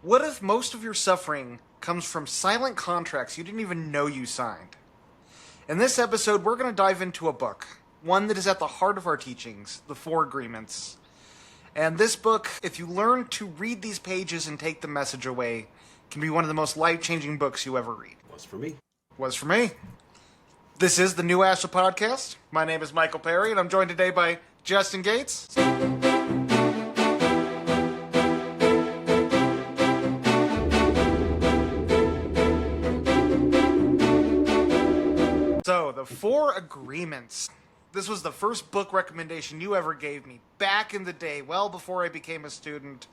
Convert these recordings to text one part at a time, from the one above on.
What if most of your suffering comes from silent contracts you didn't even know you signed? In this episode, we're going to dive into a book, one that is at the heart of our teachings, the Four Agreements. And this book, if you learn to read these pages and take the message away, can be one of the most life-changing books you ever read. Was for me. Was for me. This is the new Ashla Podcast. My name is Michael Perry, and I'm joined today by Justin Gates. So, the Four Agreements. This was the first book recommendation you ever gave me back in the day, well before I became a student.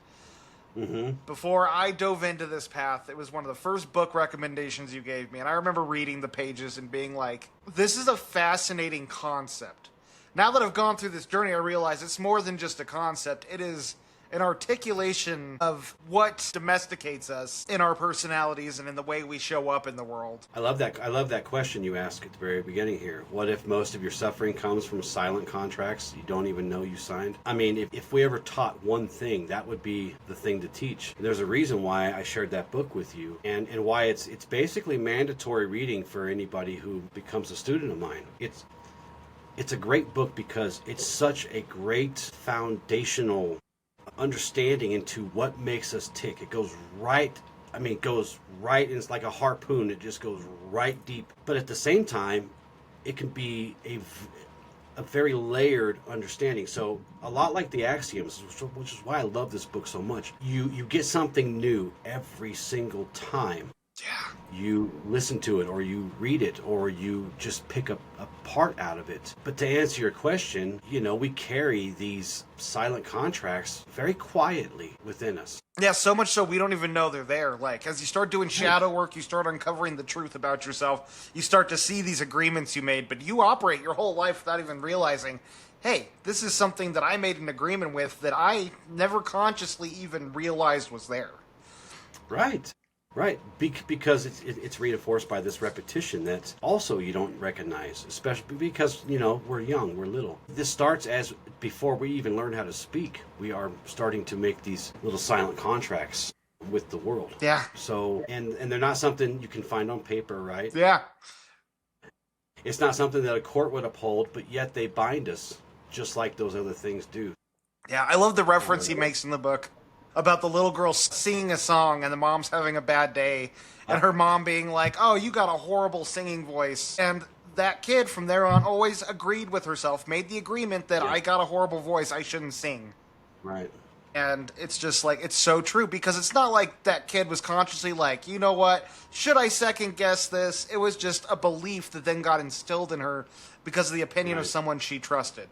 Before I dove into this path, it was one of the first book recommendations you gave me. And I remember reading the pages and being like, this is a fascinating concept. Now that I've gone through this journey, I realize it's more than just a concept. It is an articulation of what domesticates us in our personalities and in the way we show up in the world. I love that question you asked at the very beginning here. What if most of your suffering comes from silent contracts you don't even know you signed? I mean, if we ever taught one thing, that would be the thing to teach. And there's a reason why I shared that book with you, and why it's basically mandatory reading for anybody who becomes a student of mine. It's a great book because it's such a great foundational understanding into what makes us tick. It goes right, and it's like a harpoon. It just goes right deep. But at the same time, it can be a very layered understanding. So a lot like the Axioms, which is why I love this book so much. You get something new every single time. Yeah. You listen to it, or you read it, or you just pick up a part out of it. But to answer your question, we carry these silent contracts very quietly within us. Yeah, so much so we don't even know they're there. Like, as you start doing shadow work, you start uncovering the truth about yourself. You start to see these agreements you made, but you operate your whole life without even realizing, hey, this is something that I made an agreement with that I never consciously even realized was there. Right. Right, because it's reinforced by this repetition that also you don't recognize, especially because, we're young, we're little. This starts as before we even learn how to speak. We are starting to make these little silent contracts with the world. Yeah. So, and they're not something you can find on paper, right? Yeah. It's not something that a court would uphold, but yet they bind us just like those other things do. Yeah, I love the reference he makes in the book about the little girl singing a song and the mom's having a bad day and her mom being like, oh, you got a horrible singing voice. And that kid from there on always agreed with herself, made the agreement that I got a horrible voice, I shouldn't sing. Right. And it's just like, it's so true, because it's not like that kid was consciously like, you know what, should I second guess this? It was just a belief that then got instilled in her because of the opinion of someone she trusted.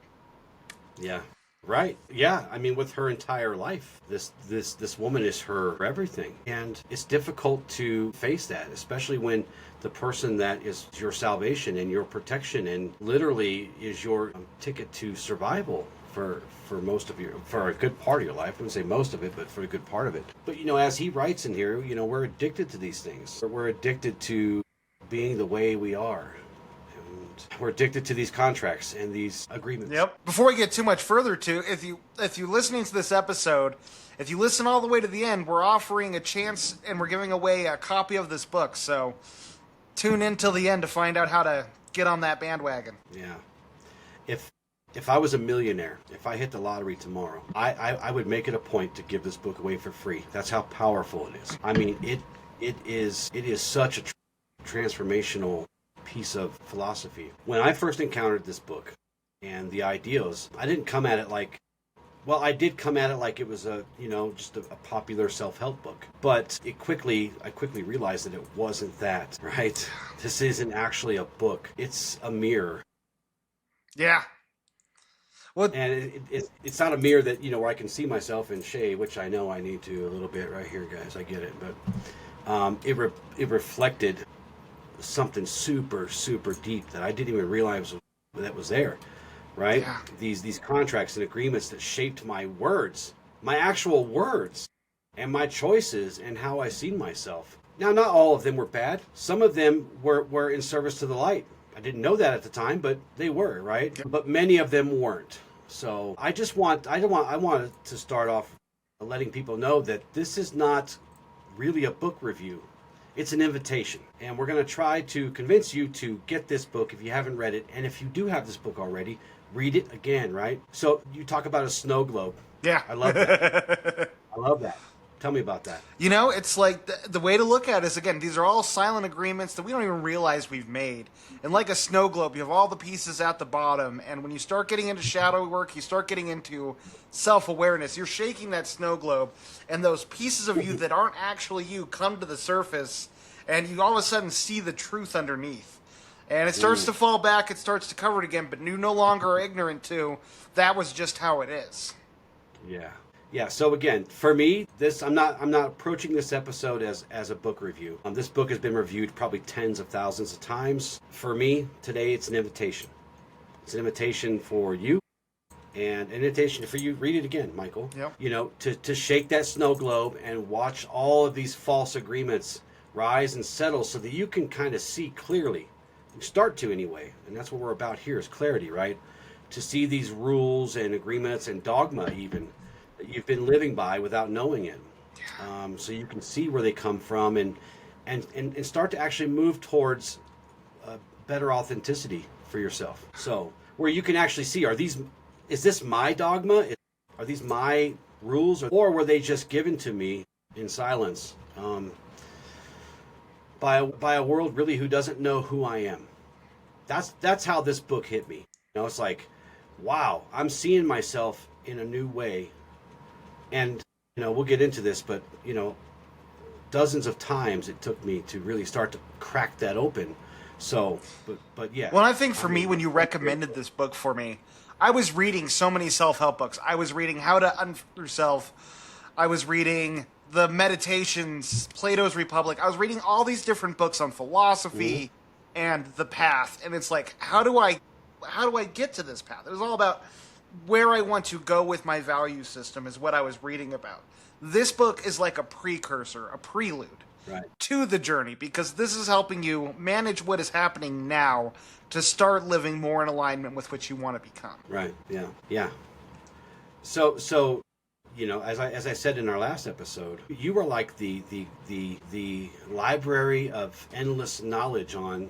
Yeah. Right. Yeah. I mean, with her entire life, this woman is her everything. And it's difficult to face that, especially when the person that is your salvation and your protection and literally is your ticket to survival for a good part of your life. I wouldn't say most of it, but for a good part of it. But, as he writes in here, we're addicted to these things. We're addicted to being the way we are. We're addicted to these contracts and these agreements. Yep. Before we get too much further if you're listening to this episode, if you listen all the way to the end, we're offering a chance and we're giving away a copy of this book. So tune in till the end to find out how to get on that bandwagon. Yeah. If I was a millionaire, if I hit the lottery tomorrow, I would make it a point to give this book away for free. That's how powerful it is. I mean, it is such a transformational piece of philosophy. When I first encountered this book and the ideas, I didn't come at it like, well, I did come at it like it was just a popular self-help book. But I quickly realized that it wasn't that, right? This isn't actually a book. It's a mirror. Yeah. Well, and it's not a mirror that, where I can see myself in shade, which I know I need to a little bit right here, guys. I get it. But it reflected something super, super deep that I didn't even realize that was there, right? Yeah. These contracts and agreements that shaped my words, my actual words, and my choices and how I seen myself. Now, not all of them were bad. Some of them were in service to the light. I didn't know that at the time, but they were, right? Yeah. But many of them weren't. So I wanted to start off letting people know that this is not really a book review. It's an invitation. And we're going to try to convince you to get this book if you haven't read it. And if you do have this book already, read it again, right? So you talk about a snow globe. Yeah. I love that. I love that. Tell me about that. You know, it's like the way to look at it is, again, these are all silent agreements that we don't even realize we've made. And like a snow globe, you have all the pieces at the bottom. And when you start getting into shadow work, you start getting into self-awareness. You're shaking that snow globe, and those pieces of you that aren't actually you come to the surface, and you all of a sudden see the truth underneath. And it starts to fall back, it starts to cover it again, but you no longer are ignorant to that was just how it is. Yeah. Yeah, so again, for me, I'm not approaching this episode as a book review. This book has been reviewed probably tens of thousands of times. For me, today it's an invitation. It's an invitation for you and an invitation for you. Read it again, Michael. Yep. You know, to shake that snow globe and watch all of these false agreements rise and settle so that you can kind of see clearly. You start to anyway, and that's what we're about here is clarity, right? To see these rules and agreements and dogma even that you've been living by without knowing it. So you can see where they come from and start to actually move towards better authenticity for yourself. So where you can actually see, is this my dogma? Are these my rules? Or were they just given to me in silence by a world really who doesn't know who I am? That's how this book hit me. You know, it's like, wow, I'm seeing myself in a new way. And, you know, we'll get into this, but, you know, dozens of times it took me to really start to crack that open. So, but yeah. Well, I think for me, when you recommended this book for me, I was reading so many self-help books. I was reading How to Unfold Yourself. I was reading the Meditations, Plato's Republic. I was reading all these different books on philosophy and the path. And it's like, how do I get to this path? It was all about where I want to go with my value system is what I was reading about. This book is like a precursor, a prelude to the journey, because this is helping you manage what is happening now to start living more in alignment with what you want to become. Right. Yeah. Yeah. So, you know, as I said in our last episode, you were like the library of endless knowledge on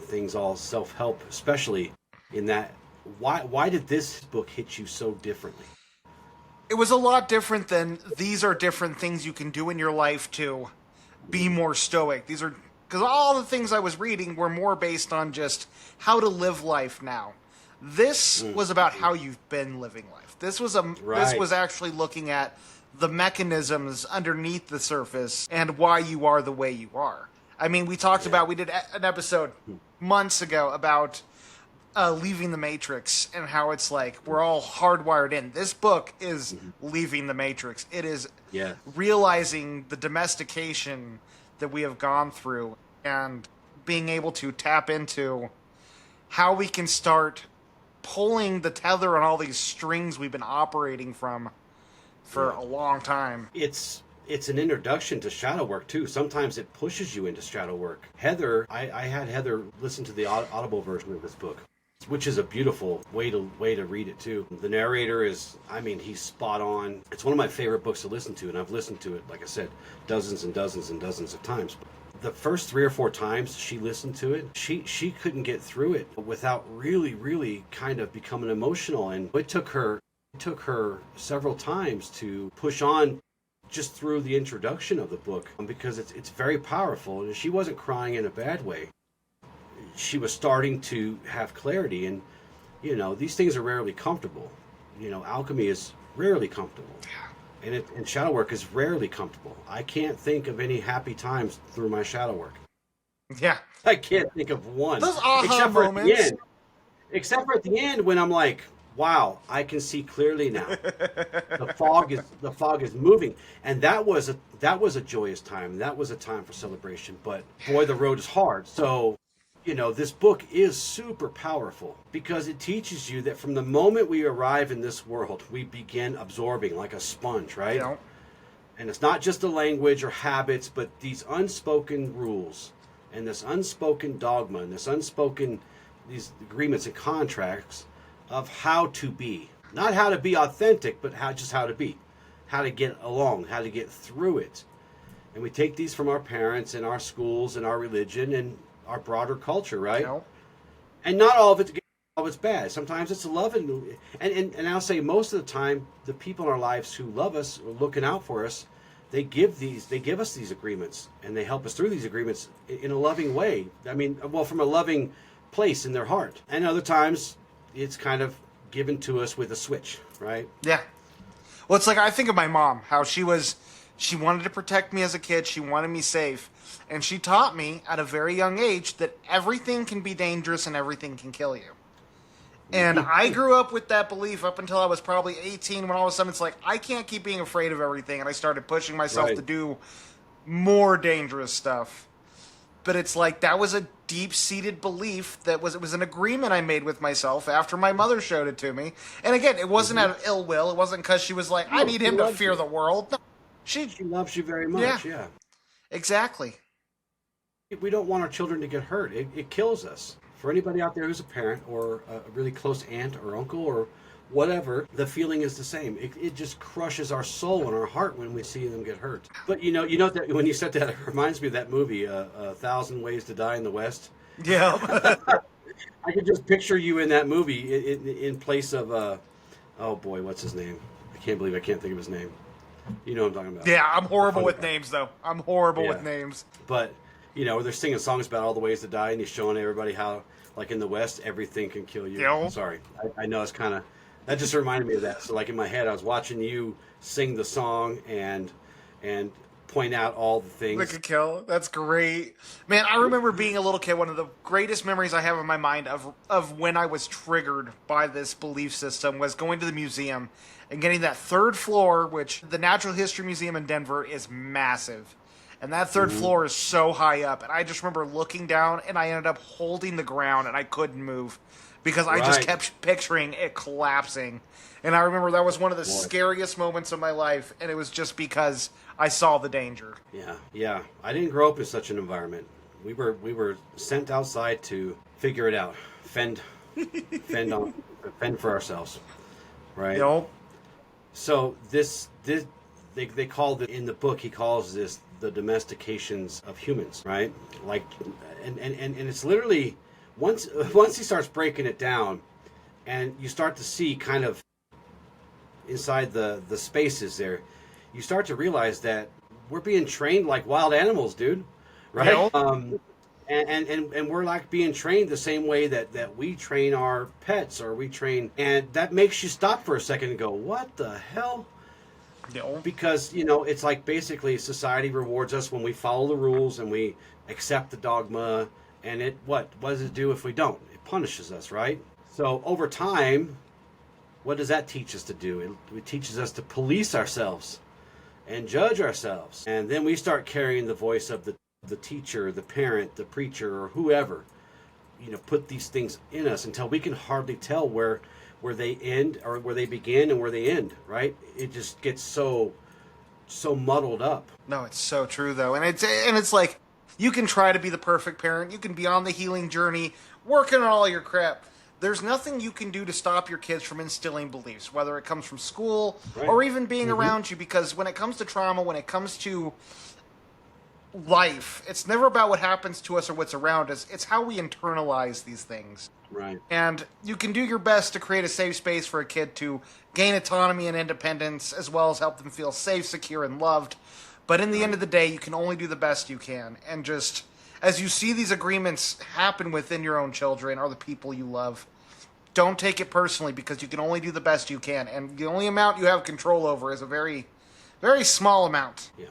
things all self-help, especially in that. Why did this book hit you so differently? It was a lot different than these are different things you can do in your life to be more stoic. These are because all the things I was reading were more based on just how to live life now. This was about how you've been living life. This was actually looking at the mechanisms underneath the surface and why you are the way you are. I mean, we did an episode months ago about leaving the Matrix and how it's like we're all hardwired in. This book is leaving the Matrix. It is realizing the domestication that we have gone through and being able to tap into how we can start pulling the tether on all these strings we've been operating from for a long time. It's an introduction to shadow work too. Sometimes it pushes you into shadow work. Heather, I had Heather listen to the Audible version of this book, which is a beautiful way to read it too. The narrator he's spot on. It's one of my favorite books to listen to, and I've listened to it, like I said, dozens and dozens and dozens of times. The first 3 or 4 times she listened to it, she couldn't get through it without really, really kind of becoming emotional. And it took her several times to push on just through the introduction of the book, because it's very powerful. And she wasn't crying in a bad way. She was starting to have clarity, and you know, these things are rarely comfortable. You know, alchemy is rarely comfortable, and shadow work is rarely comfortable. I can't think of any happy times through my shadow work. Yeah, I can't think of one. Those aha moments. Except for at the end when I'm like, wow, I can see clearly now. The fog is moving, and that was a joyous time. That was a time for celebration. But boy, the road is hard. So, you know, this book is super powerful because it teaches you that from the moment we arrive in this world, we begin absorbing like a sponge, right? Yeah. And it's not just the language or habits, but these unspoken rules and this unspoken dogma and these agreements and contracts of how to be. Not how to be authentic, but how to be. How to get along, how to get through it. And we take these from our parents and our schools and our religion and our broader culture, right? Yep. And not all of it's bad. Sometimes it's love, and I'll say most of the time, the people in our lives who love us, or looking out for us, they give us these agreements, and they help us through these agreements in a loving way. I mean, well, from a loving place in their heart. And other times, it's kind of given to us with a switch, right? Yeah. Well, it's like, I think of my mom, how she wanted to protect me as a kid. She wanted me safe. And she taught me at a very young age that everything can be dangerous and everything can kill you. And I grew up with that belief up until I was probably 18, when all of a sudden it's like, I can't keep being afraid of everything. And I started pushing myself to do more dangerous stuff. But it's like, that was a deep-seated belief it was an agreement I made with myself after my mother showed it to me. And again, it wasn't out of ill will. It wasn't because she was like, I need him to fear the world. No, she loves you very much, yeah. Exactly. We don't want our children to get hurt. It kills us. For anybody out there who's a parent or a really close aunt or uncle or whatever, the feeling is the same. It just crushes our soul and our heart when we see them get hurt. But you know that when you said that, it reminds me of that movie, A Thousand Ways to Die in the West. Yeah. I could just picture you in that movie in place of, oh boy, what's his name? I can't believe I can't think of his name. You know what I'm talking about. Yeah, I'm horrible with names, though. I'm horrible with names. But, you know, they're singing songs about all the ways to die, and he's showing everybody how, like in the West, everything can kill you. Yeah. Sorry. I know it's kind of... That just reminded me of that. So, like, in my head, I was watching you sing the song and point out all the things. That could kill. That's great. Man, I remember being a little kid. One of the greatest memories I have in my mind of when I was triggered by this belief system was going to the museum and getting that third floor, which the Natural History Museum in Denver is massive. And that third floor is so high up. And I just remember looking down, and I ended up holding the ground, and I couldn't move because I just kept picturing it collapsing. And I remember that was one of the scariest moments of my life, and it was just because I saw the danger. Yeah. I didn't grow up in such an environment. We were sent outside to figure it out, fend for ourselves, right? Yep. So they called it in the book. He calls this the domestications of humans, right? Like, and it's literally once he starts breaking it down, and you start to see kind of inside the spaces there, you start to realize that we're being trained like wild animals, dude, right? Yep. And we're like being trained the same way that we train our pets, or we train, and that makes you stop for a second and go, what the hell? No. Because, you know, it's like basically society rewards us when we follow the rules and we accept the dogma, and what does it do if we don't? It punishes us, right? So over time, what does that teach us to do? It teaches us to police ourselves and judge ourselves. And then we start carrying the voice of the teacher, the parent, the preacher, or whoever, you know, put these things in us until we can hardly tell where they end, or where they begin and where they end, right? It just gets so muddled up. No, it's so true though. And it's like, you can try to be the perfect parent, you can be on the healing journey, working on all your crap. There's nothing you can do to stop your kids from instilling beliefs, whether it comes from school or even being around you, because when it comes to trauma, when it comes to life, it's never about what happens to us or what's around us. It's how we internalize these things. Right. And you can do your best to create a safe space for a kid to gain autonomy and independence, as well as help them feel safe, secure, and loved. But in the end of the day, you can only do the best you can. And just as you see these agreements happen within your own children or the people you love, don't take it personally, because you can only do the best you can. And the only amount you have control over is a very, very small amount. Yeah.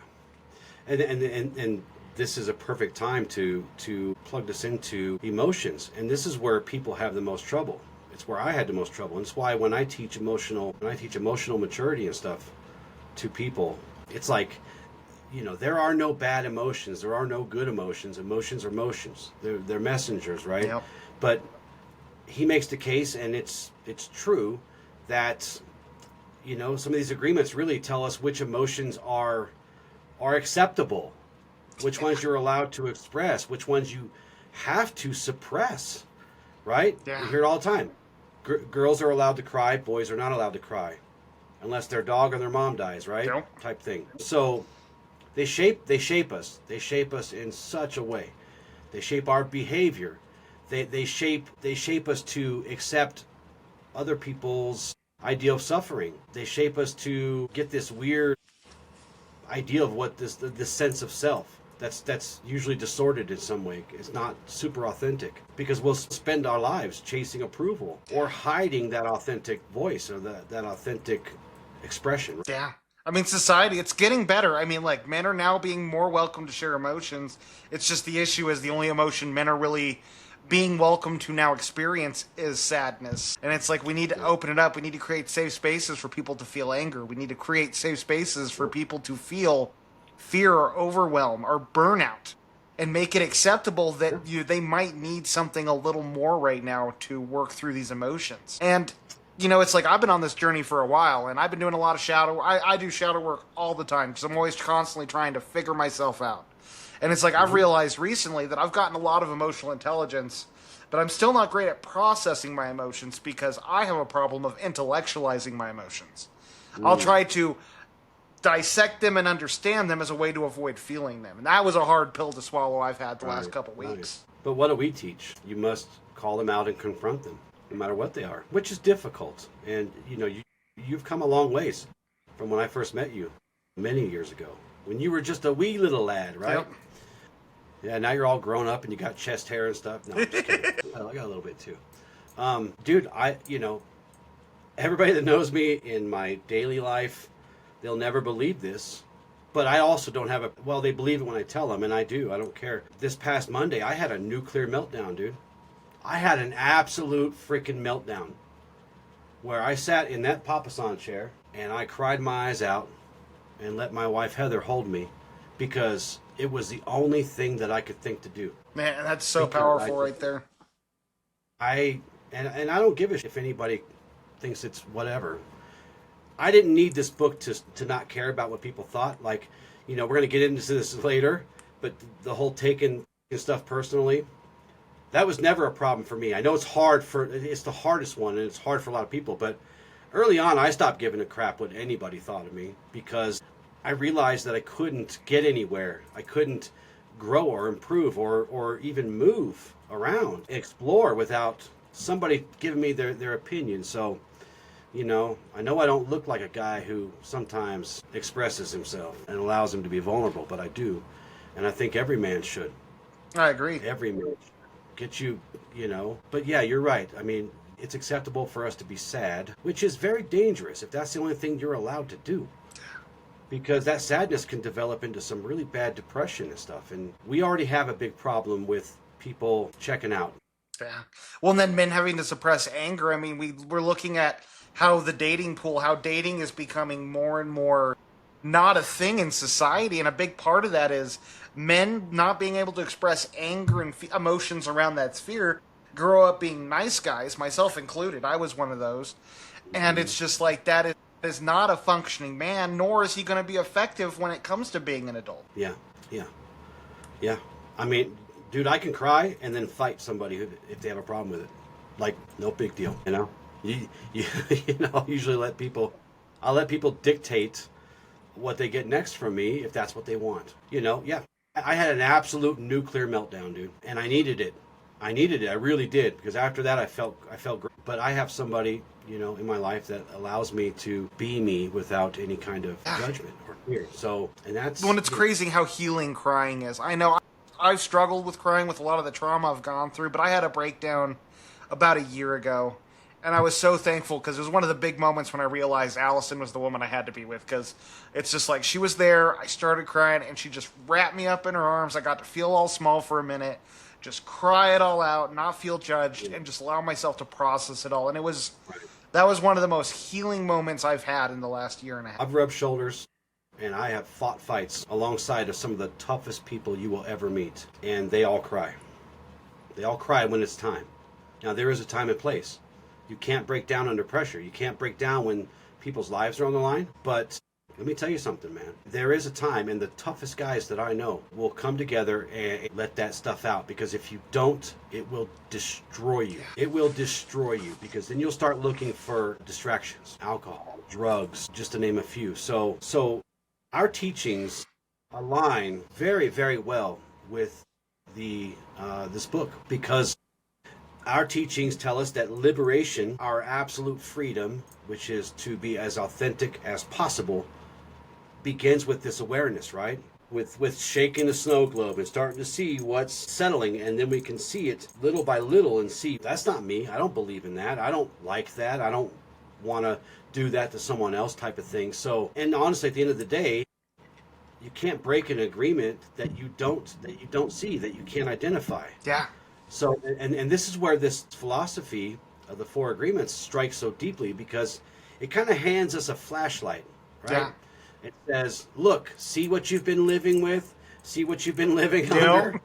And this is a perfect time to plug this into emotions. And this is where people have the most trouble. It's where I had the most trouble. And it's why when I teach emotional maturity and stuff to people, it's like, you know, there are no bad emotions. There are no good emotions. Emotions are emotions. They're messengers, right? Yep. But he makes the case, and it's true, that, you know, some of these agreements really tell us which emotions are acceptable, which ones you're allowed to express, which ones you have to suppress, right? Yeah. You hear it all the time. Girls are allowed to cry, boys are not allowed to cry, unless their dog or their mom dies, right? Yep. Type thing. So They shape us. They shape us in such a way. They shape our behavior. They shape us to accept other people's idea of suffering. They shape us to get this weird idea of what this sense of self that's usually distorted in some way. It's not super authentic because we'll spend our lives chasing approval or hiding that authentic voice or that authentic expression. Yeah. I mean, society, it's getting better. I mean, like, men are now being more welcome to share emotions. It's just the issue is the only emotion men are really being welcome to now experience is sadness. And it's like we need to open it up. We need to create safe spaces for people to feel anger. We need to create safe spaces for people to feel fear or overwhelm or burnout and make it acceptable that they might need something a little more right now to work through these emotions. And it's like I've been on this journey for a while, and I've been doing a lot of shadow. I do shadow work all the time because I'm always constantly trying to figure myself out. And it's like I've realized recently that I've gotten a lot of emotional intelligence, but I'm still not great at processing my emotions because I have a problem of intellectualizing my emotions. I'll try to dissect them and understand them as a way to avoid feeling them. And that was a hard pill to swallow I've had the last couple weeks. But what do we teach? You must call them out and confront them, no matter what they are, which is difficult. And, you've come a long ways from when I first met you many years ago, when you were just a wee little lad, right? Yep. Yeah, now you're all grown up and you got chest hair and stuff. No, I'm just kidding. I got a little bit too. Dude, everybody that knows me in my daily life, they'll never believe this. But I also don't have they believe it when I tell them, and I do. I don't care. This past Monday, I had a nuclear meltdown, dude. I had an absolute freaking meltdown where I sat in that papasan chair and I cried my eyes out and let my wife Heather hold me because it was the only thing that I could think to do. Man, that's so powerful right there. And I don't give a shit if anybody thinks it's whatever. I didn't need this book to not care about what people thought. Like, we're going to get into this later, but the whole taking stuff personally, that was never a problem for me. I know it's the hardest one, and it's hard for a lot of people, but early on, I stopped giving a crap what anybody thought of me because I realized that I couldn't get anywhere. I couldn't grow or improve or even move around, explore without somebody giving me their opinion. So, I know I don't look like a guy who sometimes expresses himself and allows him to be vulnerable, but I do. And I think every man should. I agree. Every man should. Get you. But yeah, you're right. I mean, it's acceptable for us to be sad, which is very dangerous if that's the only thing you're allowed to do. Because that sadness can develop into some really bad depression and stuff. And we already have a big problem with people checking out. Yeah. Well, and then men having to suppress anger. I mean, we're looking at how the dating pool, how dating is becoming more and more not a thing in society. And a big part of that is men not being able to express anger and emotions around that sphere, grow up being nice guys, myself included. I was one of those. And it's just like that is not a functioning man, nor is he going to be effective when it comes to being an adult. Yeah. I mean, dude, I can cry and then fight somebody if they have a problem with it. Like, no big deal, You usually I'll let people dictate what they get next from me if that's what they want. Yeah. I had an absolute nuclear meltdown, dude, and I needed it. I really did, because after that I felt great. But I have somebody, in my life that allows me to be me without any kind of judgment or fear. So, and that's when it's crazy how healing crying is. I know I've struggled with crying with a lot of the trauma I've gone through, but I had a breakdown about a year ago. And I was so thankful because it was one of the big moments when I realized Allison was the woman I had to be with, because it's just like she was there, I started crying, and she just wrapped me up in her arms. I got to feel all small for a minute, just cry it all out, not feel judged, and just allow myself to process it all. And that was one of the most healing moments I've had in the last year and a half. I've rubbed shoulders, and I have fought fights alongside of some of the toughest people you will ever meet, and they all cry. They all cry when it's time. Now, there is a time and place. You can't break down under pressure. You can't break down when people's lives are on the line. But let me tell you something, man. There is a time, and the toughest guys that I know will come together and let that stuff out. Because if you don't, it will destroy you. It will destroy you, because then you'll start looking for distractions, alcohol, drugs, just to name a few. So our teachings align very, very well with the this book, because our teachings tell us that liberation, our absolute freedom, which is to be as authentic as possible, begins with this awareness, right? With shaking the snow globe and starting to see what's settling, and then we can see it little by little and see, that's not me. I don't believe in that. I don't like that. I don't want to do that to someone else, type of thing. So, and honestly, at the end of the day, you can't break an agreement that you don't see, that you can't identify. Yeah. So, and this is where this philosophy of the four agreements strikes so deeply, because it kind of hands us a flashlight, right? Yeah. It says, look, see what you've been living with, see what you've been living under,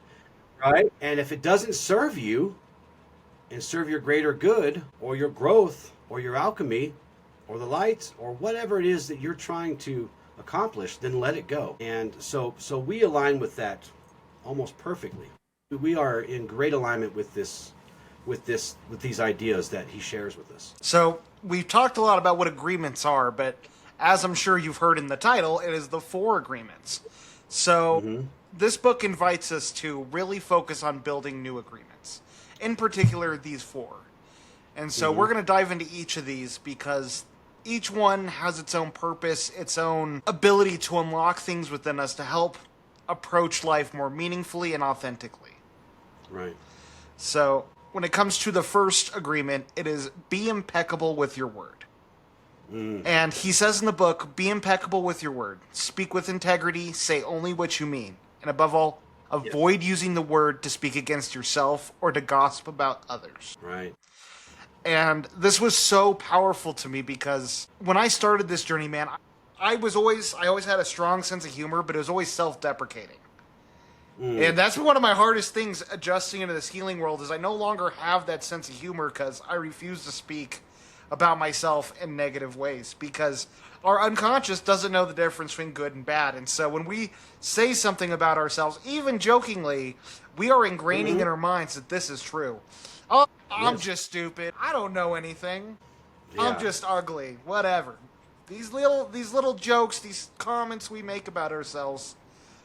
right? And if it doesn't serve you and serve your greater good or your growth or your alchemy or the light or whatever it is that you're trying to accomplish, then let it go. And so we align with that almost perfectly. We are in great alignment with these ideas that he shares with us. So we've talked a lot about what agreements are, but as I'm sure you've heard in the title, it is the four agreements. So this book invites us to really focus on building new agreements, in particular these four. And so we're going to dive into each of these, because each one has its own purpose, its own ability to unlock things within us to help approach life more meaningfully and authentically. Right. So when it comes to the first agreement, it is be impeccable with your word. And he says in the book, be impeccable with your word. Speak with integrity. Say only what you mean. And above all, avoid using the word to speak against yourself or to gossip about others. Right. And this was so powerful to me, because when I started this journey, man, I always had a strong sense of humor, but it was always self-deprecating. And that's been one of my hardest things adjusting into this healing world, is I no longer have that sense of humor because I refuse to speak about myself in negative ways, because our unconscious doesn't know the difference between good and bad. And so when we say something about ourselves, even jokingly, we are ingraining in our minds that this is true. Oh, I'm just stupid. I don't know anything. I'm just ugly. Whatever. These little jokes, these comments we make about ourselves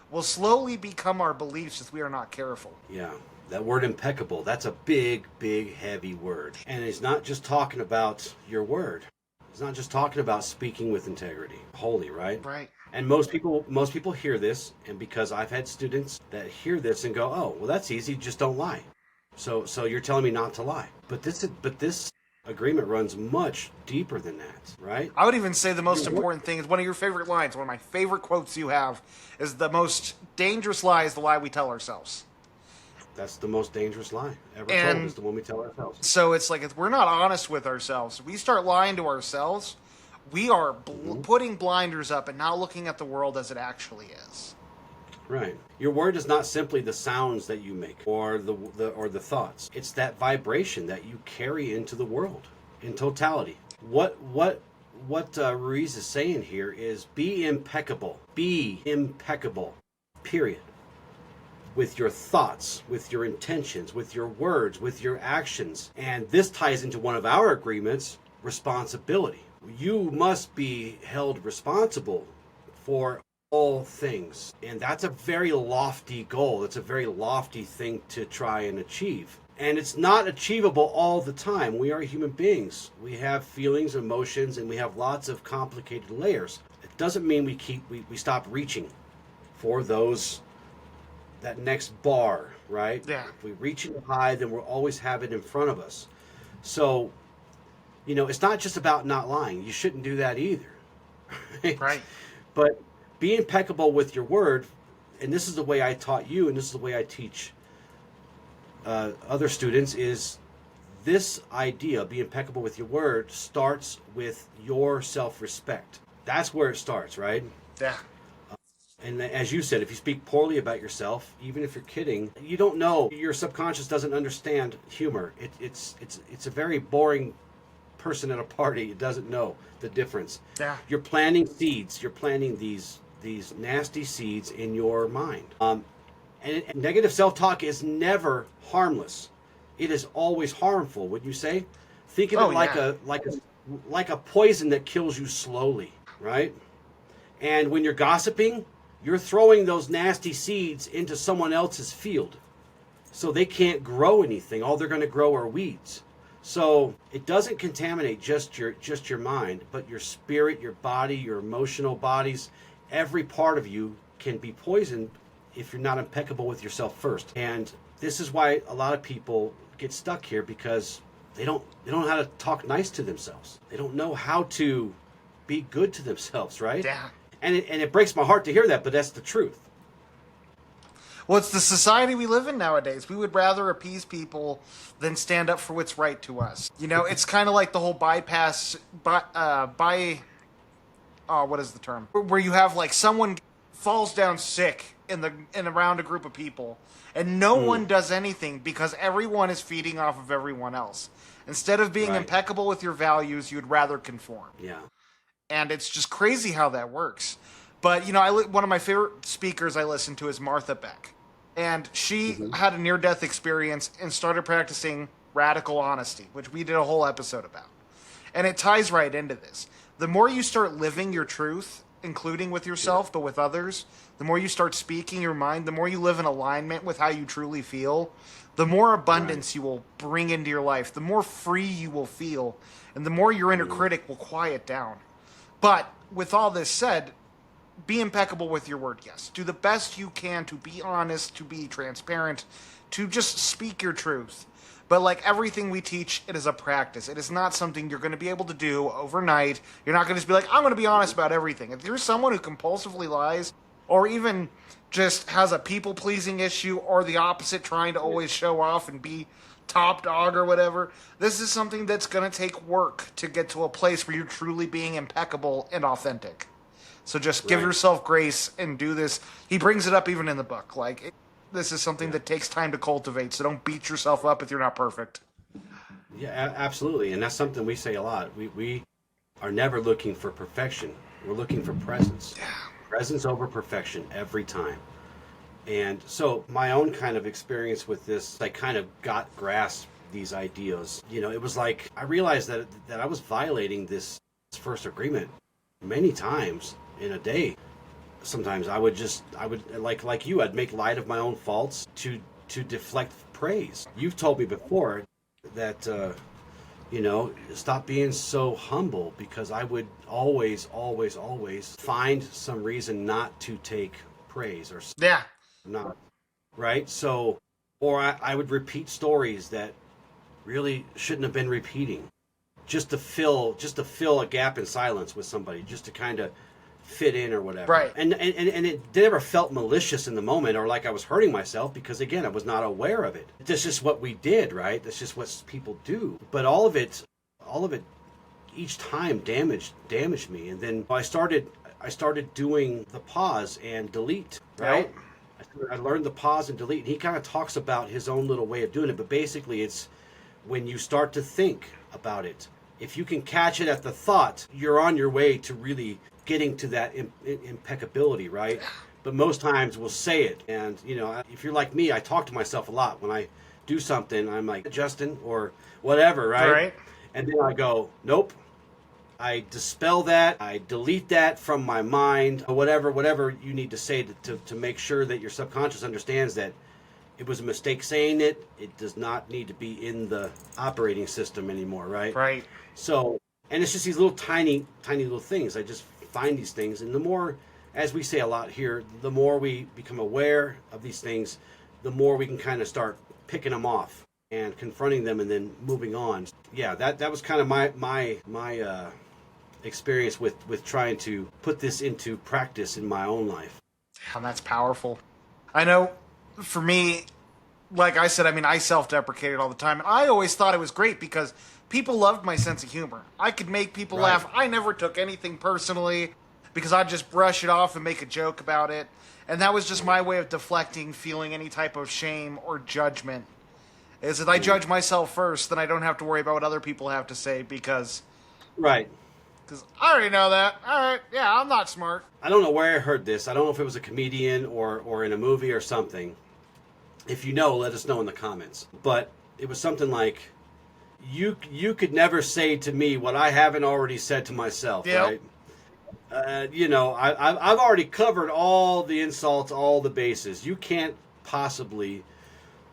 will slowly become our beliefs if we are not careful. Yeah. That word impeccable, that's a big, big, heavy word. And he's not just talking about your word. He's not just talking about speaking with integrity. Holy, right? Right. And most people hear this, and because I've had students that hear this and go, oh, well, that's easy, just don't lie. So you're telling me not to lie. But this agreement runs much deeper than that, right? I would even say the most important thing is one of your favorite lines, one of my favorite quotes you have, is the most dangerous lie is the lie we tell ourselves. That's the most dangerous lie ever told, is the one we tell ourselves. So it's like, if we're not honest with ourselves, we start lying to ourselves, we are putting blinders up and not looking at the world as it actually is. Right. Your word is not simply the sounds that you make or the thoughts. It's that vibration that you carry into the world in totality. What Ruiz is saying here is be impeccable. Be impeccable. Period. With your thoughts, with your intentions, with your words, with your actions. And this ties into one of our agreements, responsibility. You must be held responsible for all things. And that's a very lofty goal. It's a very lofty thing to try and achieve. And it's not achievable all the time. We are human beings. We have feelings, emotions, and we have lots of complicated layers. It doesn't mean we stop reaching for that next bar, right? Yeah. If we reach it high, then we'll always have it in front of us. So, it's not just about not lying. You shouldn't do that either. Right. But be impeccable with your word, and this is the way I taught you, and this is the way I teach other students, is this idea, be impeccable with your word, starts with your self-respect. That's where it starts, right? Yeah. And as you said, if you speak poorly about yourself, even if you're kidding, you don't know. Your subconscious doesn't understand humor. It's a very boring person at a party. It doesn't know the difference. Yeah. You're planting seeds. You're planting these nasty seeds in your mind. And negative self-talk is never harmless. It is always harmful. Would you say? Think of it like a poison that kills you slowly, right? And when you're gossiping, you're throwing those nasty seeds into someone else's field. So they can't grow anything. All they're going to grow are weeds. So it doesn't contaminate just your mind, but your spirit, your body, your emotional bodies, every part of you can be poisoned if you're not impeccable with yourself first. And this is why a lot of people get stuck here, because they don't know how to talk nice to themselves. They don't know how to be good to themselves, right? Yeah. And it breaks my heart to hear that, but that's the truth. Well, it's the society we live in nowadays. We would rather appease people than stand up for what's right to us. You know, it's kind of like the whole what is the term? Where you have like someone falls down sick around a group of people, and no one does anything because everyone is feeding off of everyone else. Instead of being impeccable with your values, you'd rather conform. Yeah. And it's just crazy how that works. But, you know, one of my favorite speakers I listen to is Martha Beck. And she had a near-death experience and started practicing radical honesty, which we did a whole episode about. And it ties right into this. The more you start living your truth, including with yourself, but with others, the more you start speaking your mind, the more you live in alignment with how you truly feel, the more abundance you will bring into your life, the more free you will feel, and the more your inner critic will quiet down. But with all this said, be impeccable with your word, yes. Do the best you can to be honest, to be transparent, to just speak your truth. But like everything we teach, it is a practice. It is not something you're going to be able to do overnight. You're not going to just be like, I'm going to be honest about everything. If you're someone who compulsively lies, or even just has a people-pleasing issue, or the opposite, trying to always show off and be top dog or whatever, this is something that's going to take work to get to a place where you're truly being impeccable and authentic. So just give yourself grace and do this. He brings it up even in the book. Like, this is something that takes time to cultivate, so don't beat yourself up if you're not perfect. Yeah, absolutely. And that's something we say a lot. We are never looking for perfection. We're looking for presence. Yeah. Presence over perfection every time. And so my own kind of experience with this, I kind of grasped these ideas. You know, it was like I realized that I was violating this first agreement many times in a day. Sometimes I would like you, I'd make light of my own faults to deflect praise. You've told me before that you know, stop being so humble, because I would always find some reason not to take praise or not, right? So, or I would repeat stories that really shouldn't have been repeating, just to fill a gap in silence with somebody, just to kind of fit in or whatever. Right. And it never felt malicious in the moment or like I was hurting myself, because again, I was not aware of it. That's just what we did, right? That's just what people do. But all of it each time damaged me. And then I started doing the pause and delete, right? Yep. I learned the pause and delete. And he kind of talks about his own little way of doing it, but basically it's when you start to think about it. If you can catch it at the thought, you're on your way to really getting to that impeccability, right? But most times we'll say it. And, you know, if you're like me, I talk to myself a lot. When I do something, I'm like, Justin, or whatever, right? Right. And then I go, nope. I dispel that. I delete that from my mind. Whatever you need to say to make sure that your subconscious understands that it was a mistake saying it. It does not need to be in the operating system anymore, right? Right. So, and it's just these little tiny little things. I just find these things, and the more, as we say a lot here, the more we become aware of these things, the more we can kind of start picking them off and confronting them and then moving on. Yeah, that was kind of my experience with trying to put this into practice in my own life. And that's powerful. I know for me, like I said, I mean, I self-deprecated all the time, and I always thought it was great because people loved my sense of humor. I could make people laugh. I never took anything personally because I'd just brush it off and make a joke about it. And that was just my way of deflecting feeling any type of shame or judgment. Is that I judge myself first, then I don't have to worry about what other people have to say because... Right. Because I already know that. All right, yeah, I'm not smart. I don't know where I heard this. I don't know if it was a comedian or in a movie or something. If you know, let us know in the comments. But it was something like, you could never say to me what I haven't already said to myself, right? I've already covered all the insults, all the bases. You can't possibly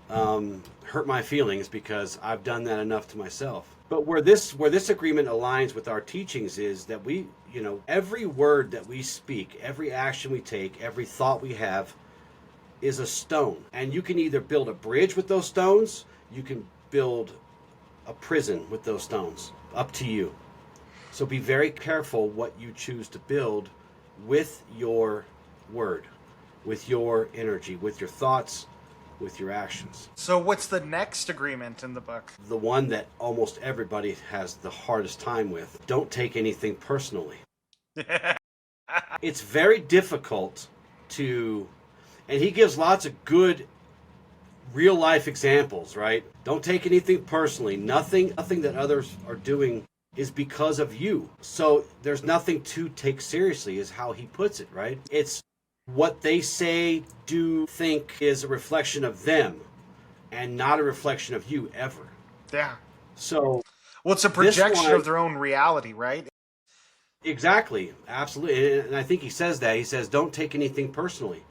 hurt my feelings because I've done that enough to myself. But where this agreement aligns with our teachings is that we, every word that we speak, every action we take, every thought we have is a stone. And you can either build a bridge with those stones, you can build a prison with those stones. Up to you. So be very careful what you choose to build with your word, with your energy, with your thoughts, with your actions. So what's the next agreement in the book? The one that almost everybody has the hardest time with. Don't take anything personally. It's very difficult to, and he gives lots of good real life examples, right? Don't take anything personally. Nothing that others are doing is because of you. So there's nothing to take seriously is how he puts it, right? It's what they say, do, think is a reflection of them and not a reflection of you ever. Yeah. So well, it's a projection of their own reality, right? Exactly. Absolutely. And I think he says that. He says, don't take anything personally.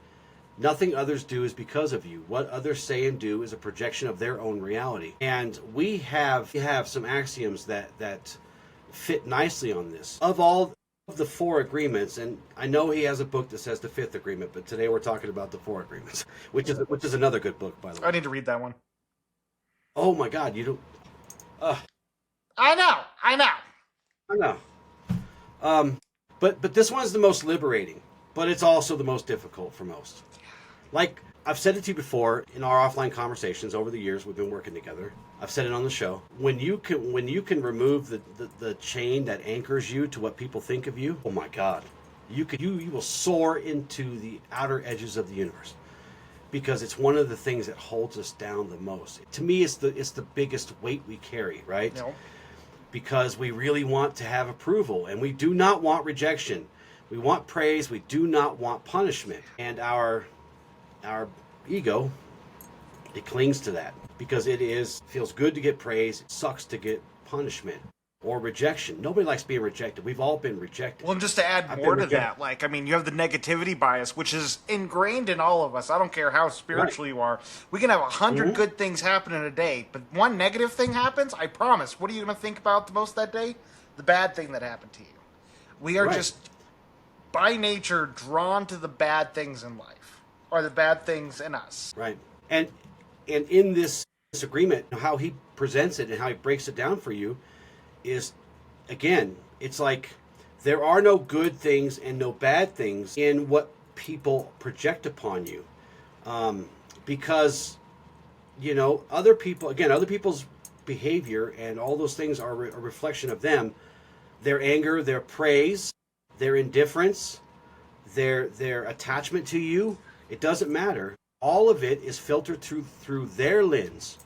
Nothing others do is because of you. What others say and do is a projection of their own reality. And we have some axioms that fit nicely on this. Of all of the 4 agreements, and I know he has a book that says the 5th agreement, but today we're talking about the 4 agreements, which is another good book, by the way. I need to read that one. Oh my God, you don't. I know. But this one's the most liberating, but it's also the most difficult for most. Like I've said it to you before in our offline conversations over the years we've been working together. I've said it on the show. When you can remove the chain that anchors you to what people think of you, oh my God, you will soar into the outer edges of the universe, because it's one of the things that holds us down the most. To me, it's the biggest weight we carry, right? No. Because we really want to have approval, and we do not want rejection. We want praise. We do not want punishment. And our ego, it clings to that because feels good to get praise. It sucks to get punishment or rejection. Nobody likes being rejected. We've all been rejected. Well, and just to add more to that, you have the negativity bias, which is ingrained in all of us. I don't care how spiritual you are. We can have 100 good things happen in a day, but one negative thing happens, I promise. What are you going to think about the most that day? The bad thing that happened to you. We are just, by nature, drawn to the bad things in life, or the bad things in us. Right. And in this agreement, how he presents it and how he breaks it down for you is, again, it's like there are no good things and no bad things in what people project upon you, because other people's behavior and all those things are a reflection of them. Their anger, their praise, their indifference, their attachment to you, it doesn't matter. All of it is filtered through their lens,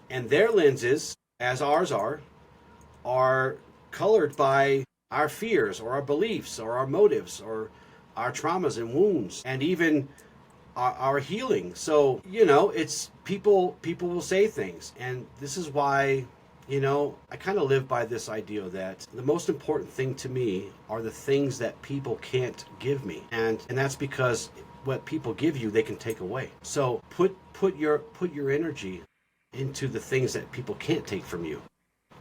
and their lenses, as ours are colored by our fears or our beliefs or our motives or our traumas and wounds and even our healing. So, it's people will say things, and this is why, I kind of live by this idea that the most important thing to me are the things that people can't give me. And that's because what people give you, they can take away. So put your energy into the things that people can't take from you.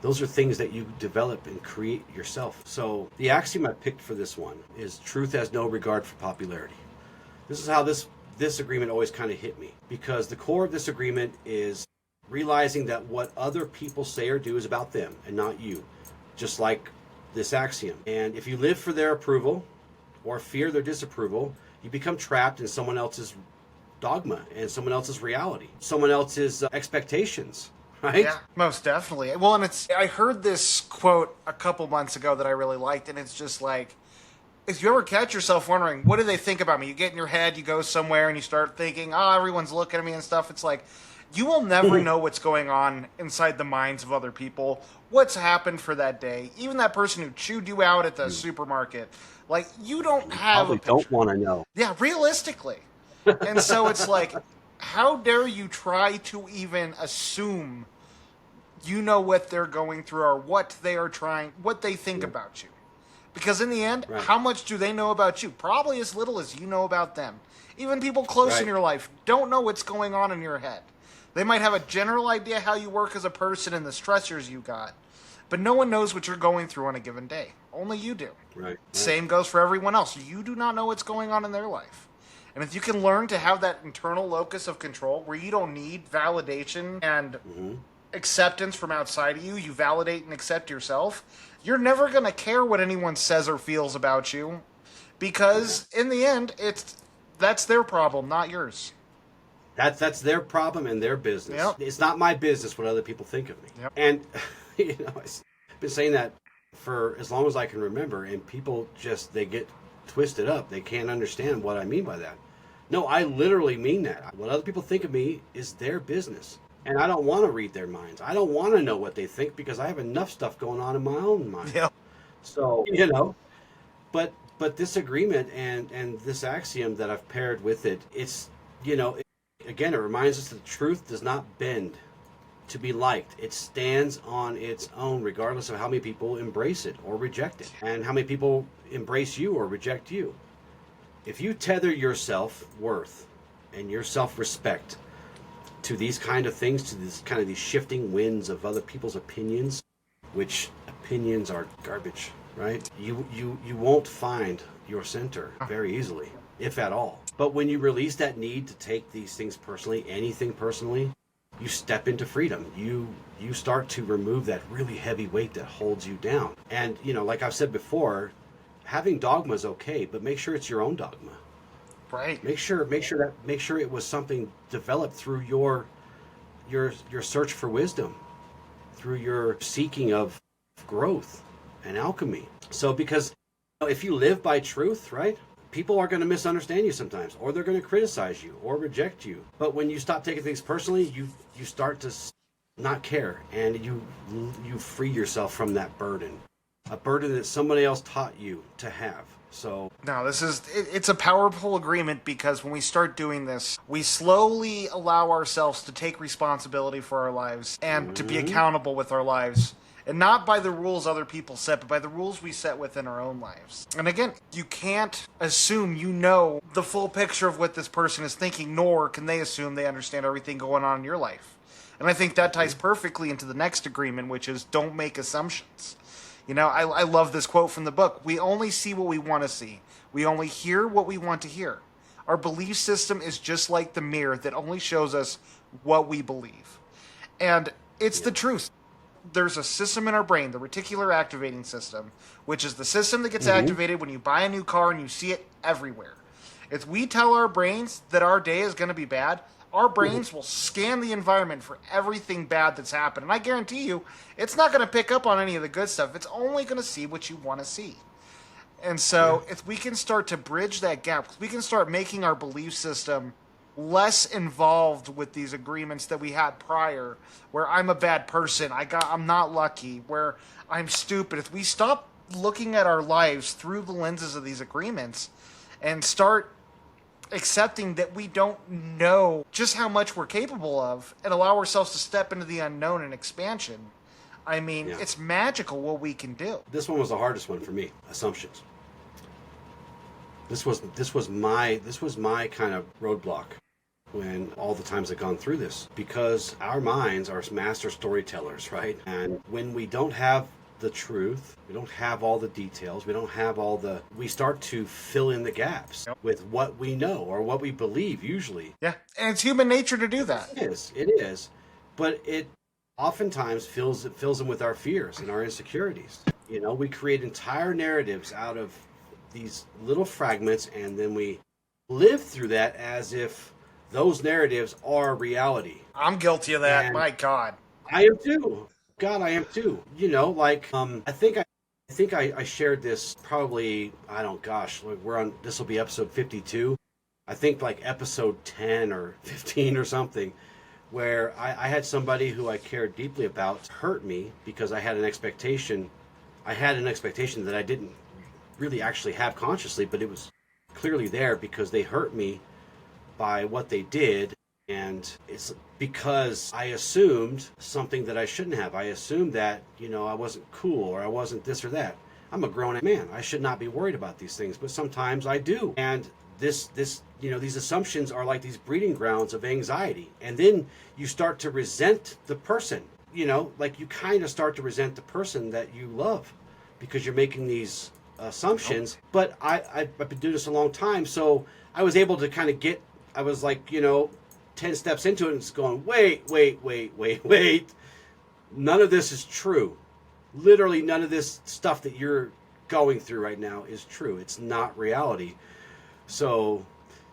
Those are things that you develop and create yourself. So the axiom I picked for this one is truth has no regard for popularity. This is how this agreement always kind of hit me, because the core of this agreement is realizing that what other people say or do is about them and not you, just like this axiom. And if you live for their approval or fear their disapproval, you become trapped in someone else's dogma and someone else's reality, someone else's expectations. Right? Yeah, most definitely. Well, and I heard this quote a couple months ago that I really liked, and it's just like, if you ever catch yourself wondering, what do they think about me? You get in your head, you go somewhere, and you start thinking, everyone's looking at me and stuff. It's like, you will never know what's going on inside the minds of other people, what's happened for that day. Even that person who chewed you out at the supermarket. Like, you don't have probably don't want to know. Yeah, realistically. And so it's like, how dare you try to even assume you know what they're going through or what they think about you. Because in the end, Right. how much do they know about you? Probably as little as you know about them. Even people close Right. in your life don't know what's going on in your head. They might have a general idea how you work as a person and the stressors you got, but no one knows what you're going through on a given day. Only you do. Right. Same goes for everyone else. You do not know what's going on in their life. And if you can learn to have that internal locus of control where you don't need validation and acceptance from outside of you, you validate and accept yourself, you're never going to care what anyone says or feels about you, because in the end, that's their problem, not yours. That's their problem and their business. Yep. It's not my business what other people think of me. Yep. And I've been saying that for as long as I can remember, and people they get twisted up. They can't understand what I mean by that. No, I literally mean that. What other people think of me is their business. And I don't want to read their minds. I don't want to know what they think because I have enough stuff going on in my own mind. Yeah. So, but this agreement and this axiom that I've paired with it, it's, again, it reminds us that truth does not bend to be liked. It stands on its own regardless of how many people embrace it or reject it, and how many people embrace you or reject you. If you tether your self-worth and your self-respect to these kind of things, to this kind of these shifting winds of other people's opinions, which opinions are garbage, right? You won't find your center very easily, if at all. But when you release that need to take these things personally, anything personally, you step into freedom. You start to remove that really heavy weight that holds you down. And like I've said before, having dogma is okay, but make sure it's your own dogma. Right. Make sure it was something developed through your search for wisdom, through your seeking of growth and alchemy. So because if you live by truth, right? People are going to misunderstand you sometimes, or they're going to criticize you or reject you. But when you stop taking things personally, you start to not care, and you free yourself from that burden, a burden that somebody else taught you to have. So no, it's a powerful agreement, because when we start doing this, we slowly allow ourselves to take responsibility for our lives and to be accountable with our lives. And not by the rules other people set, but by the rules we set within our own lives. And again, you can't assume you know the full picture of what this person is thinking, nor can they assume they understand everything going on in your life. And I think that ties perfectly into the next agreement, which is don't make assumptions. I love this quote from the book. We only see what we want to see. We only hear what we want to hear. Our belief system is just like the mirror that only shows us what we believe. And it's the truth. There's a system in our brain, the reticular activating system, which is the system that gets activated when you buy a new car and you see it everywhere. If we tell our brains that our day is going to be bad, our brains will scan the environment for everything bad that's happened. And I guarantee you, it's not going to pick up on any of the good stuff. It's only going to see what you want to see. And so if we can start to bridge that gap, we can start making our belief system less involved with these agreements that we had prior, where I'm a bad person, I'm not lucky, where I'm stupid. If we stop looking at our lives through the lenses of these agreements and start accepting that we don't know just how much we're capable of, and allow ourselves to step into the unknown and expansion, it's magical what we can do. this one was the hardest one for me. Assumptions. This was my kind of roadblock when all the times I've gone through this, because our minds are master storytellers, right? And when we don't have the truth, we don't have all the details, we start to fill in the gaps with what we know or what we believe usually. Yeah, and it's human nature to do that. It is. But it oftentimes fills them with our fears and our insecurities. We create entire narratives out of these little fragments, and then we live through that as if those narratives are reality. I'm guilty of that. And my God. I am too. God, I am too. I think I shared this probably, this will be episode 52. I think like episode 10 or 15 or something, where I had somebody who I cared deeply about hurt me because I had an expectation that I didn't really actually have consciously, but it was clearly there because they hurt me by what they did. And it's because I assumed something that I shouldn't have. I assumed that, I wasn't cool, or I wasn't this or that. I'm a grown man. I should not be worried about these things, but sometimes I do. And this these assumptions are like these breeding grounds of anxiety. And then you start to resent the person. Like you kind of start to resent the person that you love because you're making these assumptions. But I've been doing this a long time, so I was able to kind of I was like, 10 steps into it and it's going, wait. None of this is true. Literally none of this stuff that you're going through right now is true. It's not reality. So,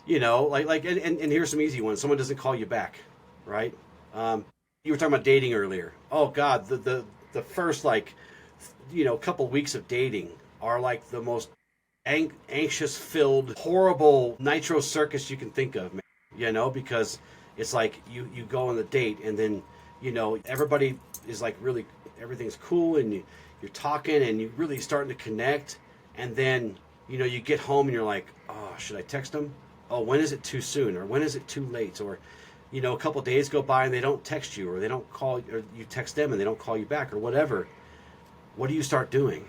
and here's some easy ones. Someone doesn't call you back, right? You were talking about dating earlier. Oh God, the first couple weeks of dating are like the most anxious filled, horrible nitro circus you can think of, man. Because it's like you go on the date and then, everybody is like really, everything's cool and you're talking and you're really starting to connect. And then, you get home and you're like, oh, should I text them? Oh, when is it too soon? Or when is it too late? Or, a couple of days go by and they don't text you, or they don't call, or you text them and they don't call you back, or whatever. What do you start doing?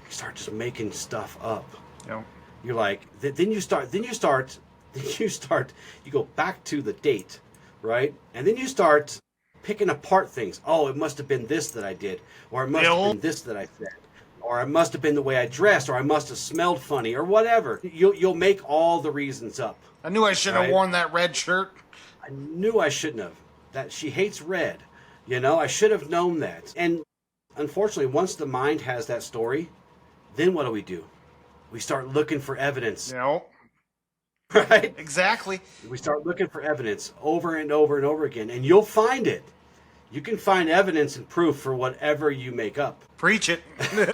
You start just making stuff up. Yep. You're like, then you go back to the date, right? And then you start picking apart things. Oh, it must have been this that I did, or it must have been this that I said, or it must have been the way I dressed, or I must have smelled funny, or whatever. You'll make all the reasons up. I knew I should have worn that red shirt. I knew I shouldn't have. That she hates red. I should have known that. And unfortunately, once the mind has that story, then what do? We start looking for evidence. Right? Exactly. We start looking for evidence over and over and over again, and you'll find it. You can find evidence and proof for whatever you make up. Preach it.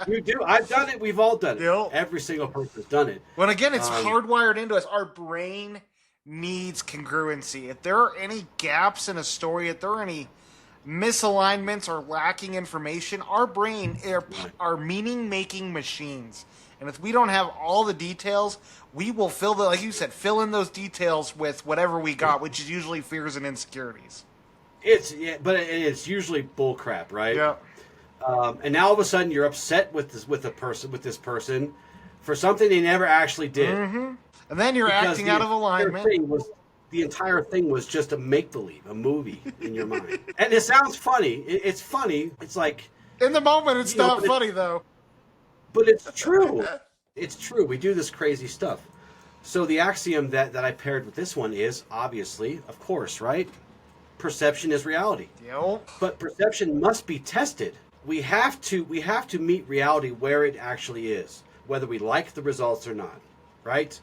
You do. I've done it. We've all done it. Yep. Every single person's done it. Well, again, it's hardwired into us. Our brain needs congruency. If there are any gaps in a story, if there are any misalignments or lacking information, our brain are meaning-making machines. And if we don't have all the details, we will like you said, fill in those details with whatever we got, which is usually fears and insecurities. But it's usually bull crap, right? Yeah. And now all of a sudden you're upset with this person for something they never actually did. Mm-hmm. And then you're acting out of alignment. The entire thing was just a make-believe, a movie in your mind. And it sounds funny. It's funny. It's like... In the moment, it's not funny, though. But it's true. It's true. We do this crazy stuff. So the axiom that I paired with this one is, obviously, of course, right? Perception is reality. Yep. But perception must be tested. We have to meet reality where it actually is, whether we like the results or not, right?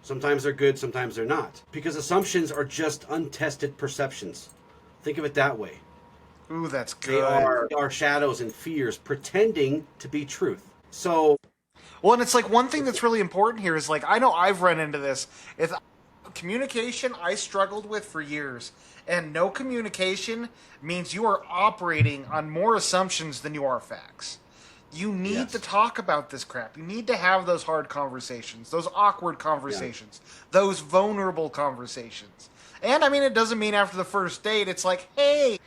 Sometimes they're good, sometimes they're not. Because assumptions are just untested perceptions. Think of it that way. Ooh, that's good. They are our shadows and fears pretending to be truth. So... Well, and it's like one thing that's really important here is like, I know I've run into this. It's communication I struggled with for years. And no communication means you are operating on more assumptions than you are facts. You need to talk about this crap. You need to have those hard conversations, those awkward conversations, those vulnerable conversations. And I mean, it doesn't mean after the first date, it's like, hey,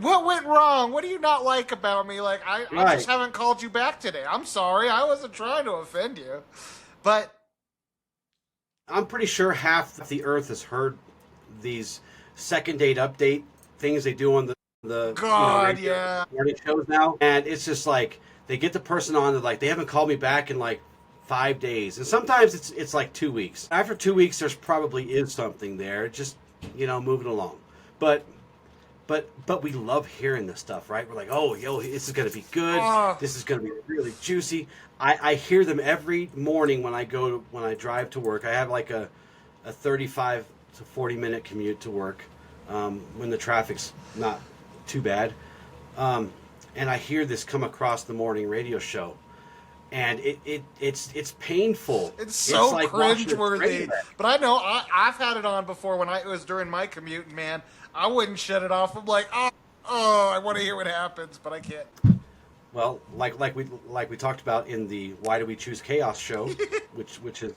what went wrong? What do you not like about me? Like, I just haven't called you back today. I'm sorry. I wasn't trying to offend you. But I'm pretty sure half the earth has heard these second date update things they do on the morning shows now. And it's just like, they get the person on, they're like, they haven't called me back in like 5 days. And sometimes it's like 2 weeks. After 2 weeks, there's probably is something there. Just, moving along. But we love hearing this stuff, right? We're like, oh, this is going to be good. This is going to be really juicy. I hear them every morning when I drive to work. I have like a 35 to 40 minute commute to work when the traffic's not too bad. And I hear this come across the morning radio show, and it's painful. It's so like cringeworthy. But I know I've had it on before when it was during my commute, and man, I wouldn't shut it off. I'm like, I want to hear what happens, but I can't. Well, like we talked about in the Why Do We Choose Chaos show, which is,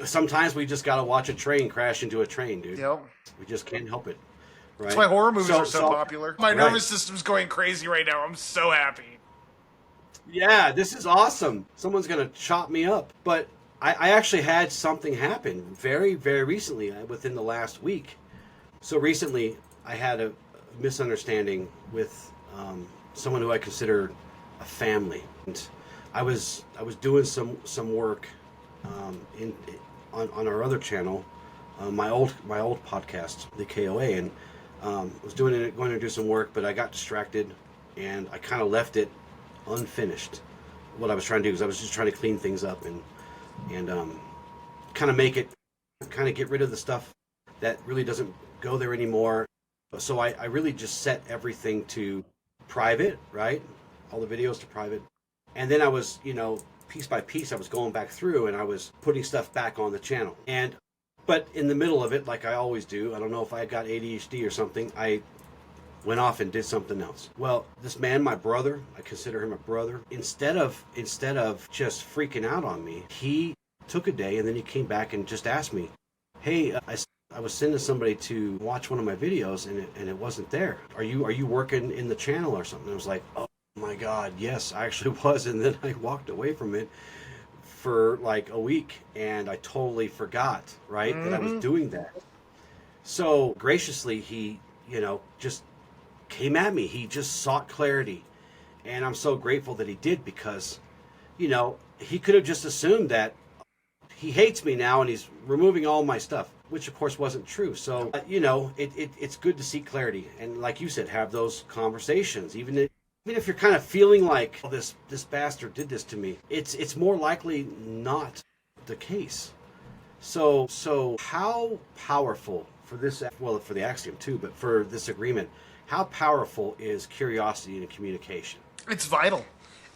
sometimes we just got to watch a train crash into a train, dude. Yep. We just can't help it. Right? That's why horror movies are so popular. My nervous system's going crazy right now. I'm so happy. Yeah, this is awesome. Someone's going to chop me up. But I actually had something happen very, very recently, within the last week. So recently, I had a misunderstanding with someone who I consider a family. And I was doing some work on our other channel, my old podcast, the KOA, and was going to do some work, but I got distracted, and I kind of left it unfinished. What I was trying to do is I was just trying to clean things up and kind of get rid of the stuff that really doesn't go there anymore. So I really just set everything to private, right? All the videos to private. And then I was, piece by piece, I was going back through and I was putting stuff back on the channel. But in the middle of it, like I always do, I don't know if I got ADHD or something, I went off and did something else. Well, this man, my brother, I consider him a brother, instead of just freaking out on me, he took a day and then he came back and just asked me, hey, I was sending somebody to watch one of my videos and it wasn't there. Are you working in the channel or something? I was like, oh my God, yes, I actually was. And then I walked away from it for like a week and I totally forgot, right, that I was doing that. So graciously, he, just came at me. He just sought clarity. And I'm so grateful that he did, because, he could have just assumed that he hates me now and he's removing all my stuff, which of course wasn't true. So, it's good to seek clarity. And like you said, have those conversations. Even if you're kind of feeling like, oh, this bastard did this to me, it's more likely not the case. So how powerful for this, well, for the axiom too, but for this agreement, how powerful is curiosity in communication? It's vital.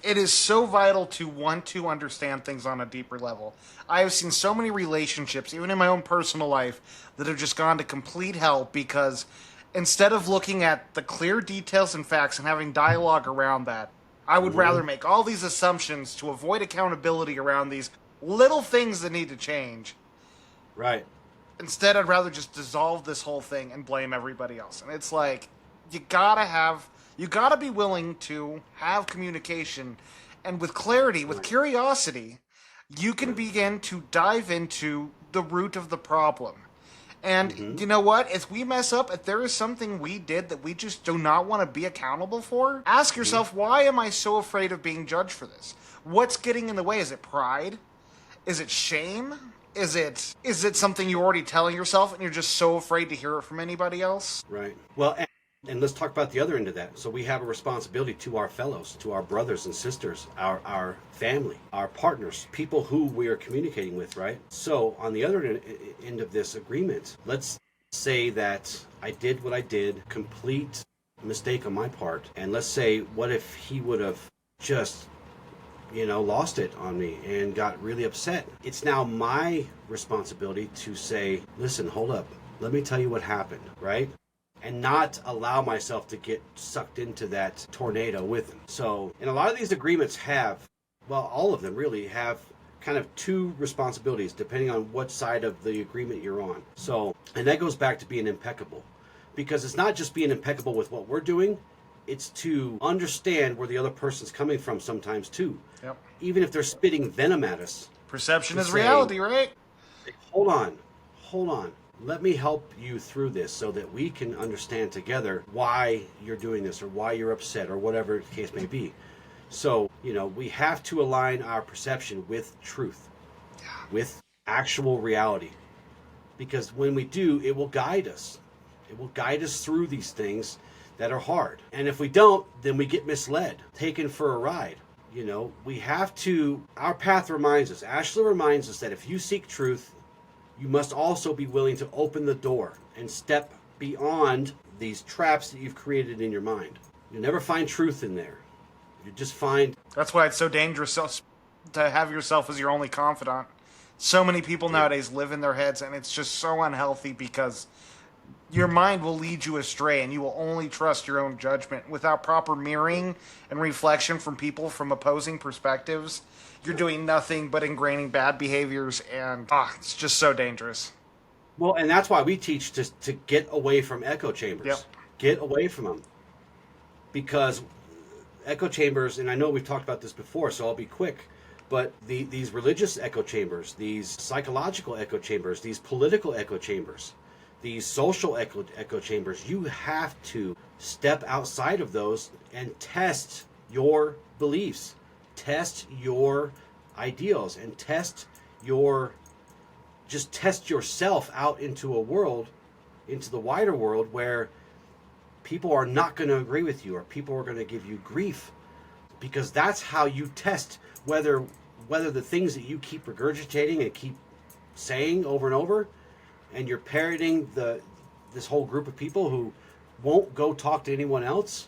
It is so vital to want to understand things on a deeper level. I have seen so many relationships, even in my own personal life, that have just gone to complete hell because instead of looking at the clear details and facts and having dialogue around that, I would rather make all these assumptions to avoid accountability around these little things that need to change. Right. Instead, I'd rather just dissolve this whole thing and blame everybody else. And it's like, you gotta be willing to have communication, and with clarity, with curiosity, you can begin to dive into the root of the problem. And you know what? If we mess up, if there is something we did that we just do not want to be accountable for, ask yourself, why am I so afraid of being judged for this? What's getting in the way? Is it pride? Is it shame? Is it something you're already telling yourself and you're just so afraid to hear it from anybody else? Right. Well, and let's talk about the other end of that. So we have a responsibility to our fellows, to our brothers and sisters, our family, our partners, people who we are communicating with, right? So on the other end of this agreement, let's say that I did what I did, complete mistake on my part. And let's say, what if he would have just, lost it on me and got really upset? It's now my responsibility to say, listen, hold up. Let me tell you what happened, right? And not allow myself to get sucked into that tornado with him. So, and a lot of these agreements have, well, all of them really have kind of two responsibilities depending on what side of the agreement you're on. So, and that goes back to being impeccable, because it's not just being impeccable with what we're doing, it's to understand where the other person's coming from sometimes too. Yep. Even if they're spitting venom at us. Perception is reality, right? Hold on. Let me help you through this so that we can understand together why you're doing this or why you're upset or whatever the case may be. So, we have to align our perception with truth, with actual reality. Because when we do, it will guide us. It will guide us through these things that are hard. And if we don't, then we get misled, taken for a ride. We have to, our path reminds us, Ashla reminds us that if you seek truth, you must also be willing to open the door and step beyond these traps that you've created in your mind. You'll never find truth in there. You just find... That's why it's so dangerous to have yourself as your only confidant. So many people nowadays live in their heads, and it's just so unhealthy because your mind will lead you astray and you will only trust your own judgment. Without proper mirroring and reflection from people from opposing perspectives, you're doing nothing but ingraining bad behaviors, and it's just so dangerous. Well, and that's why we teach to get away from echo chambers. Yep. Get away from them. Because echo chambers, and I know we've talked about this before, so I'll be quick, but these religious echo chambers, these psychological echo chambers, these political echo chambers, these social echo chambers, you have to step outside of those and test your beliefs, test your ideals, and test yourself out into a world, into the wider world, where people are not going to agree with you, or people are going to give you grief, because that's how you test whether the things that you keep regurgitating and keep saying over and over, and you're parroting this whole group of people who won't go talk to anyone else.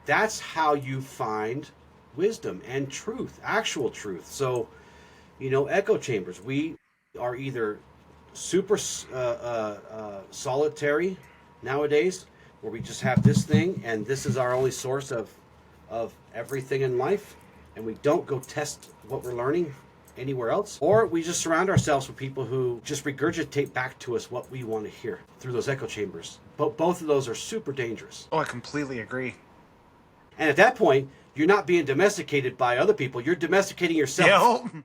That's how you find wisdom and truth, actual truth. So, echo chambers, we are either super solitary nowadays, where we just have this thing and this is our only source of everything in life, and we don't go test what we're learning anywhere else, or we just surround ourselves with people who just regurgitate back to us what we want to hear through those echo chambers. But both of those are super dangerous. Oh, I completely agree. And at that point, you're not being domesticated by other people, you're domesticating yourself. Yeah.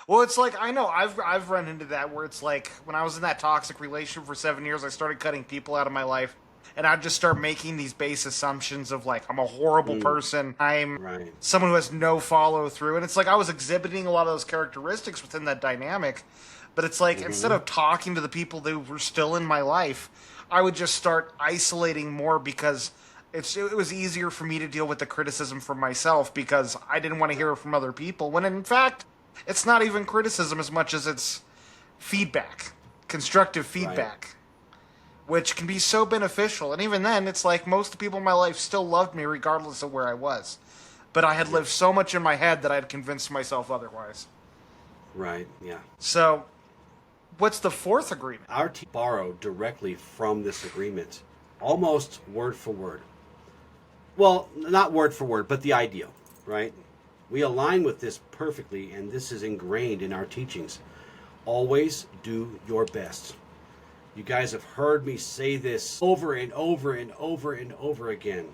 Well, it's like, I know I've run into that, where it's like, when I was in that toxic relationship for 7 years, I started cutting people out of my life. And I'd just start making these base assumptions of, like, I'm a horrible person. I'm someone who has no follow through. And it's like I was exhibiting a lot of those characteristics within that dynamic. But it's like, instead of talking to the people that were still in my life, I would just start isolating more, because it was easier for me to deal with the criticism from myself, because I didn't want to hear it from other people. When in fact, it's not even criticism as much as it's feedback, constructive feedback. Which can be so beneficial. And even then, it's like most of the people in my life still loved me regardless of where I was. But I had lived so much in my head that I had convinced myself otherwise. Right, yeah. So, what's the fourth agreement? Our team borrowed directly from this agreement, almost word for word. Well, not word for word, but the ideal, right? We align with this perfectly, and this is ingrained in our teachings. Always do your best. You guys have heard me say this over and over and over and over again.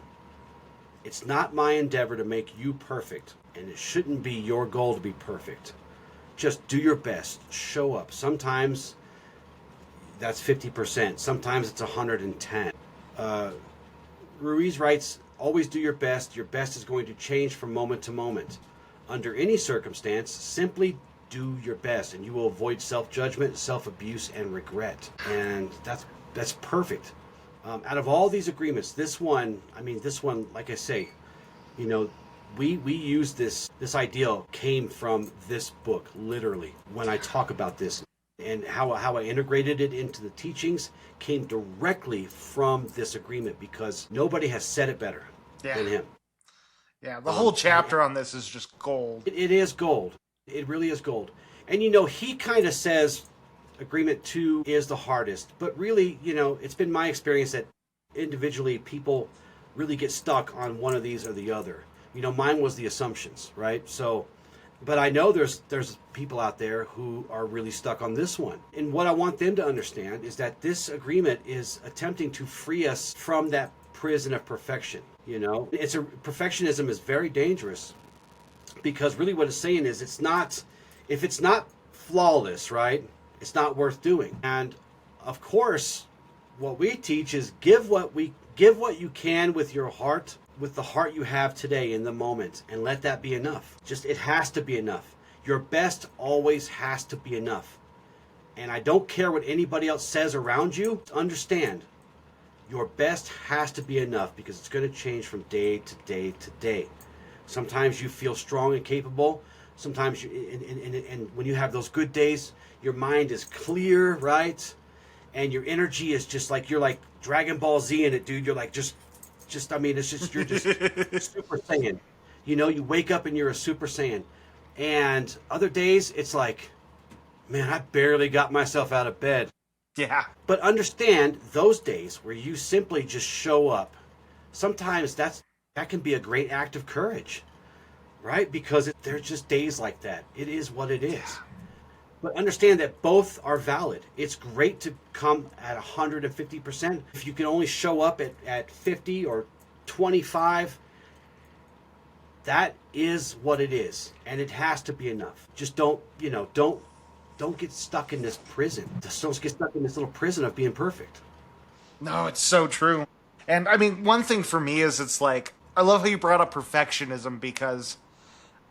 It's not my endeavor to make you perfect, and it shouldn't be your goal to be perfect. Just do your best. Show up. Sometimes that's 50%. Sometimes it's 110. Ruiz writes, always do your best. Your best is going to change from moment to moment. Under any circumstance, simply do your best, and you will avoid self-judgment, self-abuse, and regret. And that's perfect. Out of all these agreements, this one, like I say, we use this ideal came from this book, literally. When I talk about this and how I integrated it into the teachings came directly from this agreement, because nobody has said it better than him. Yeah, the whole chapter on this is just gold. It is gold. It really is gold. And, he kind of says agreement 2 is the hardest. But really, it's been my experience that individually people really get stuck on one of these or the other. Mine was the assumptions, right? So, but I know there's people out there who are really stuck on this one. And what I want them to understand is that this agreement is attempting to free us from that prison of perfection. Perfectionism is very dangerous, because really what it's saying is if it's not flawless, right, it's not worth doing. And of course, what we teach is give what you can with your heart, with the heart you have today in the moment, and let that be enough. It has to be enough. Your best always has to be enough. And I don't care what anybody else says around you. Understand, your best has to be enough, because it's going to change from day to day to day. Sometimes you feel strong and capable. Sometimes and when you have those good days, your mind is clear, right? And your energy is just like, you're like Dragon Ball Z in it, dude. You're like you're just Super Saiyan. You wake up and you're a Super Saiyan. And other days, it's like, man, I barely got myself out of bed. Yeah. But understand, those days where you simply just show up, sometimes that can be a great act of courage, right? Because there's just days like that. It is what it is. But understand that both are valid. It's great to come at 150%. If you can only show up at 50 or 25, That is what it is, and it has to be enough. Just don't get stuck in this prison. Just don't get stuck in this little prison of being perfect. No, it's so true. And I mean, one thing for me is it's like, I love how you brought up perfectionism, because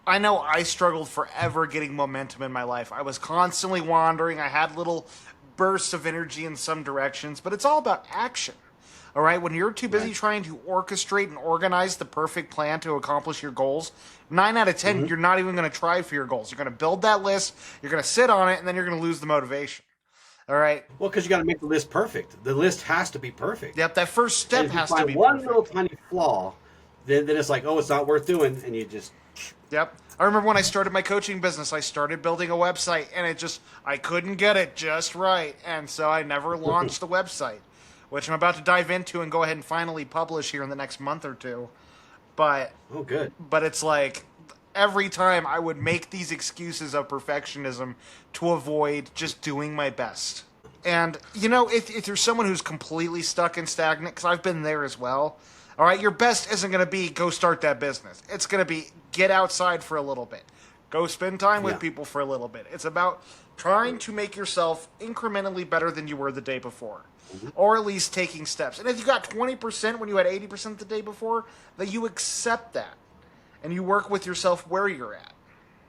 I know I struggled forever getting momentum in my life. I was constantly wandering. I had little bursts of energy in some directions, but it's all about action. All right, when you're too busy trying to orchestrate and organize the perfect plan to accomplish your goals, 9 out of 10, you're not even going to try for your goals. You're going to build that list, you're going to sit on it, and then you're going to lose the motivation. All right? Well, because you got to make the list perfect. The list has to be perfect. Yep, that first step has to be one perfect. little tiny flaw, then it's like, oh, it's not worth doing, and you just... Yep. I remember when I started my coaching business, I started building a website, and I couldn't get it just right, and so I never launched the website, which I'm about to dive into and go ahead and finally publish here in the next month or two. But oh, good. But it's like every time I would make these excuses of perfectionism to avoid just doing my best. And, if you're someone who's completely stuck and stagnant, because I've been there as well, all right, your best isn't going to be go start that business. It's going to be get outside for a little bit. Go spend time with people for a little bit. It's about trying to make yourself incrementally better than you were the day before. Or at least taking steps. And if you got 20% when you had 80% the day before, then you accept that. And you work with yourself where you're at.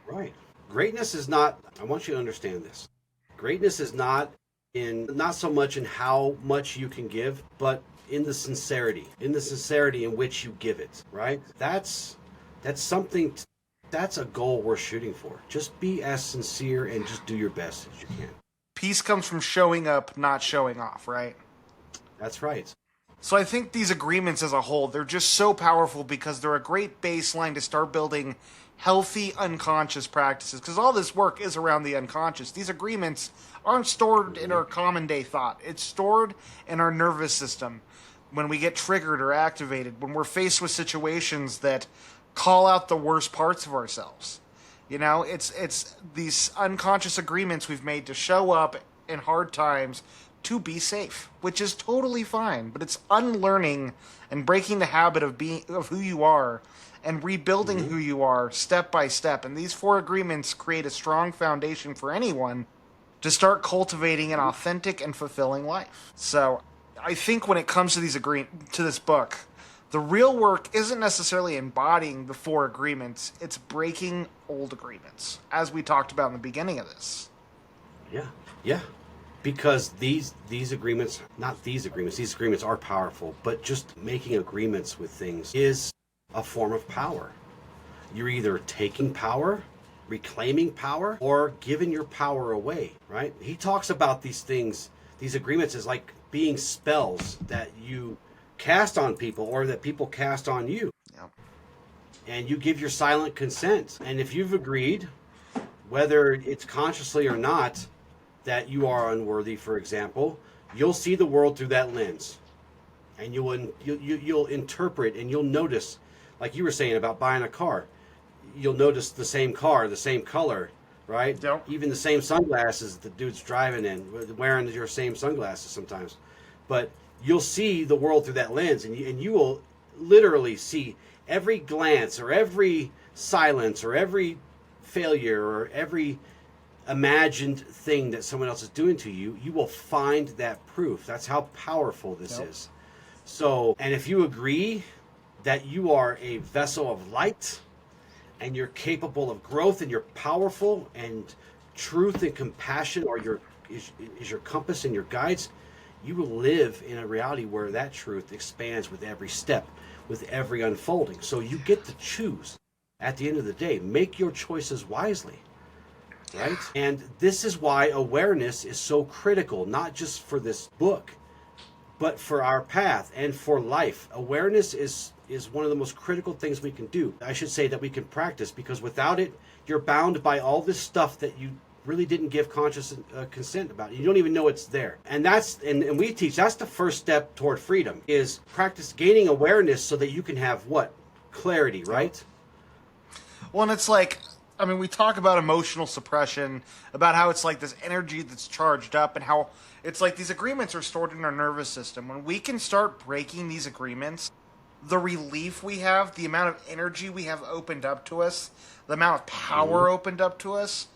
Right. Greatness is not, I want you to understand this. Greatness is not so much in how much you can give, but in the sincerity in which you give it, right? That's something, that's a goal worth shooting for. Just be as sincere and just do your best as you can. Peace comes from showing up, not showing off, right? That's right. So I think these agreements as a whole, they're just so powerful because they're a great baseline to start building healthy unconscious practices, because all this work is around the unconscious. These agreements aren't stored in our common day thought. It's stored in our nervous system when we get triggered or activated, when we're faced with situations that call out the worst parts of ourselves. It's these unconscious agreements we've made to show up in hard times to be safe, which is totally fine. But it's unlearning and breaking the habit of who you are and rebuilding who you are step by step. And these 4 agreements create a strong foundation for anyone to start cultivating an authentic and fulfilling life. So I think when it comes to to this book, the real work isn't necessarily embodying the 4 agreements, it's breaking old agreements, as we talked about in the beginning of this. Yeah. Because these agreements are powerful, but just making agreements with things is a form of power. You're either taking power, reclaiming power, or giving your power away, right? He talks about these things, these agreements as like being spells that you cast on people or that people cast on you. Yep. And you give your silent consent. And if you've agreed, whether it's consciously or not, that you are unworthy, for example, you'll see the world through that lens. And you'll interpret and you'll notice, like you were saying about buying a car, you'll notice the same car, the same color, right? Yep. Even the same sunglasses the dude's driving in, wearing your same sunglasses sometimes. But you'll see the world through that lens, and you will literally see every glance or every silence or every failure or every imagined thing that someone else is doing to you. You will find that proof. That's how powerful this is. So, and if you agree that you are a vessel of light and you're capable of growth and you're powerful and truth and compassion are is your compass and your guides, you will live in a reality where that truth expands with every step, with every unfolding. So you get to choose at the end of the day. Make your choices wisely, right? And this is why awareness is so critical, not just for this book, but for our path and for life. Awareness is one of the most critical things we can do. I should say that we can practice, because without it, you're bound by all this stuff that you really didn't give conscious consent about. You don't even know it's there. And and we teach, that's the first step toward freedom, is practice gaining awareness so that you can have what? Clarity, right? Well, and it's like, I mean, we talk about emotional suppression, about how it's like this energy that's charged up, and how it's like these agreements are stored in our nervous system. When we can start breaking these agreements, the relief we have, the amount of energy we have opened up to us, the amount of power opened up to us,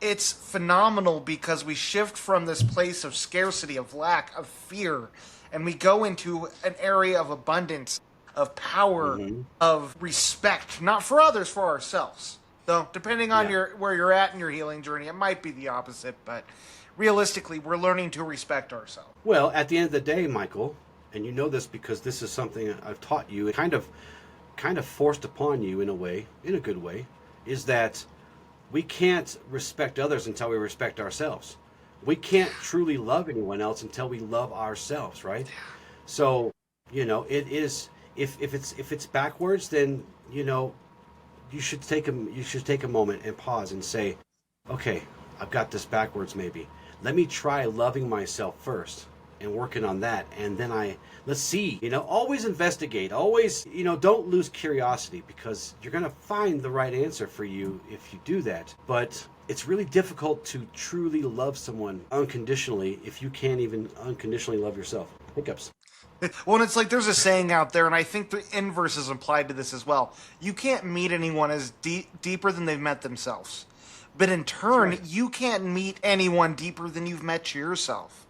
it's phenomenal because we shift from this place of scarcity, of lack, of fear, and we go into an area of abundance, of power, of respect, not for others, for ourselves. So, depending on where you're at in your healing journey, it might be the opposite, but realistically, we're learning to respect ourselves. Well, at the end of the day, Michael, and you know this because this is something I've taught you, kind of forced upon you in a way, in a good way, is that we can't respect others until we respect ourselves. We can't truly love anyone else until we love ourselves, right? So, it is, if it's backwards, then, you should take a moment and pause and say, okay, I've got this backwards maybe. Let me try loving myself first and working on that, and then let's see, always investigate, always, don't lose curiosity, because you're going to find the right answer for you if you do that. But it's really difficult to truly love someone unconditionally if you can't even unconditionally love yourself. Hiccups. Well, and it's like there's a saying out there, and I think the inverse is applied to this as well. You can't meet anyone as deeper than they've met themselves. But in turn, you can't meet anyone deeper than you've met yourself.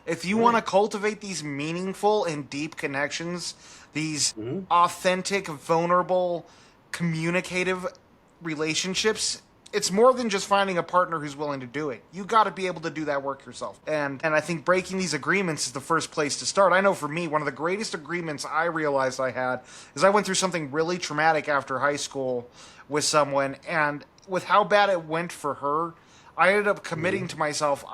If you want to cultivate these meaningful and deep connections, these authentic, vulnerable, communicative relationships, it's more than just finding a partner who's willing to do it. You got to be able to do that work yourself. And I think breaking these agreements is the first place to start. I know for me, one of the greatest agreements I realized I had is I went through something really traumatic after high school with someone, and with how bad it went for her, I ended up committing to myself,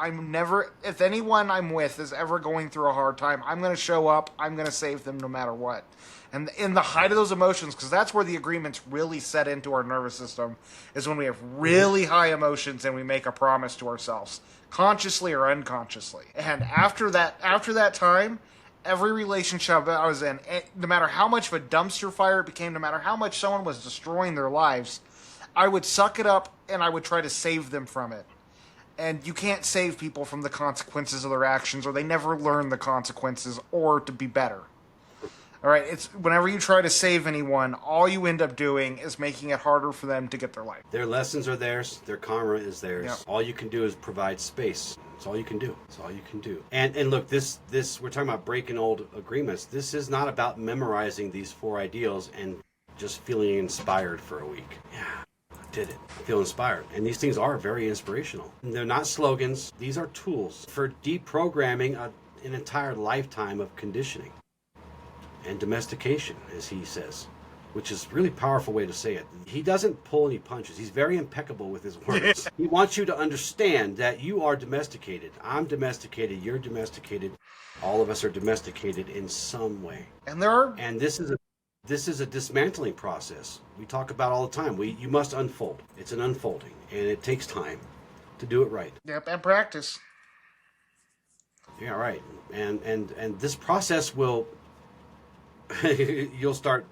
if anyone I'm with is ever going through a hard time, I'm going to show up, I'm going to save them no matter what. And in the height of those emotions, because that's where the agreements really set into our nervous system, is when we have really high emotions and we make a promise to ourselves, consciously or unconsciously. And after that time, every relationship I was in, no matter how much of a dumpster fire it became, no matter how much someone was destroying their lives, I would suck it up and I would try to save them from it. And you can't save people from the consequences of their actions, or they never learn the consequences or to be better. All right, it's whenever you try to save anyone, all you end up doing is making it harder for them to get their life. Their lessons are theirs. Their karma is theirs. Yep. All you can do is provide space. That's all you can do. That's all you can do. And look, this we're talking about breaking old agreements. This is not about memorizing these 4 ideals and just feeling inspired for a week. Yeah, I did it. I feel inspired. And these things are very inspirational. And they're not slogans. These are tools for deprogramming an entire lifetime of conditioning and domestication, as he says, which is a really powerful way to say it. He doesn't pull any punches. He's very impeccable with his words. He wants you to understand that you are domesticated. I'm domesticated. You're domesticated. All of us are domesticated in some way. And this is a dismantling process. We talk about all the time. You must unfold. It's an unfolding, and it takes time to do it right. Yep, and practice. Yeah, right. And this process will you'll start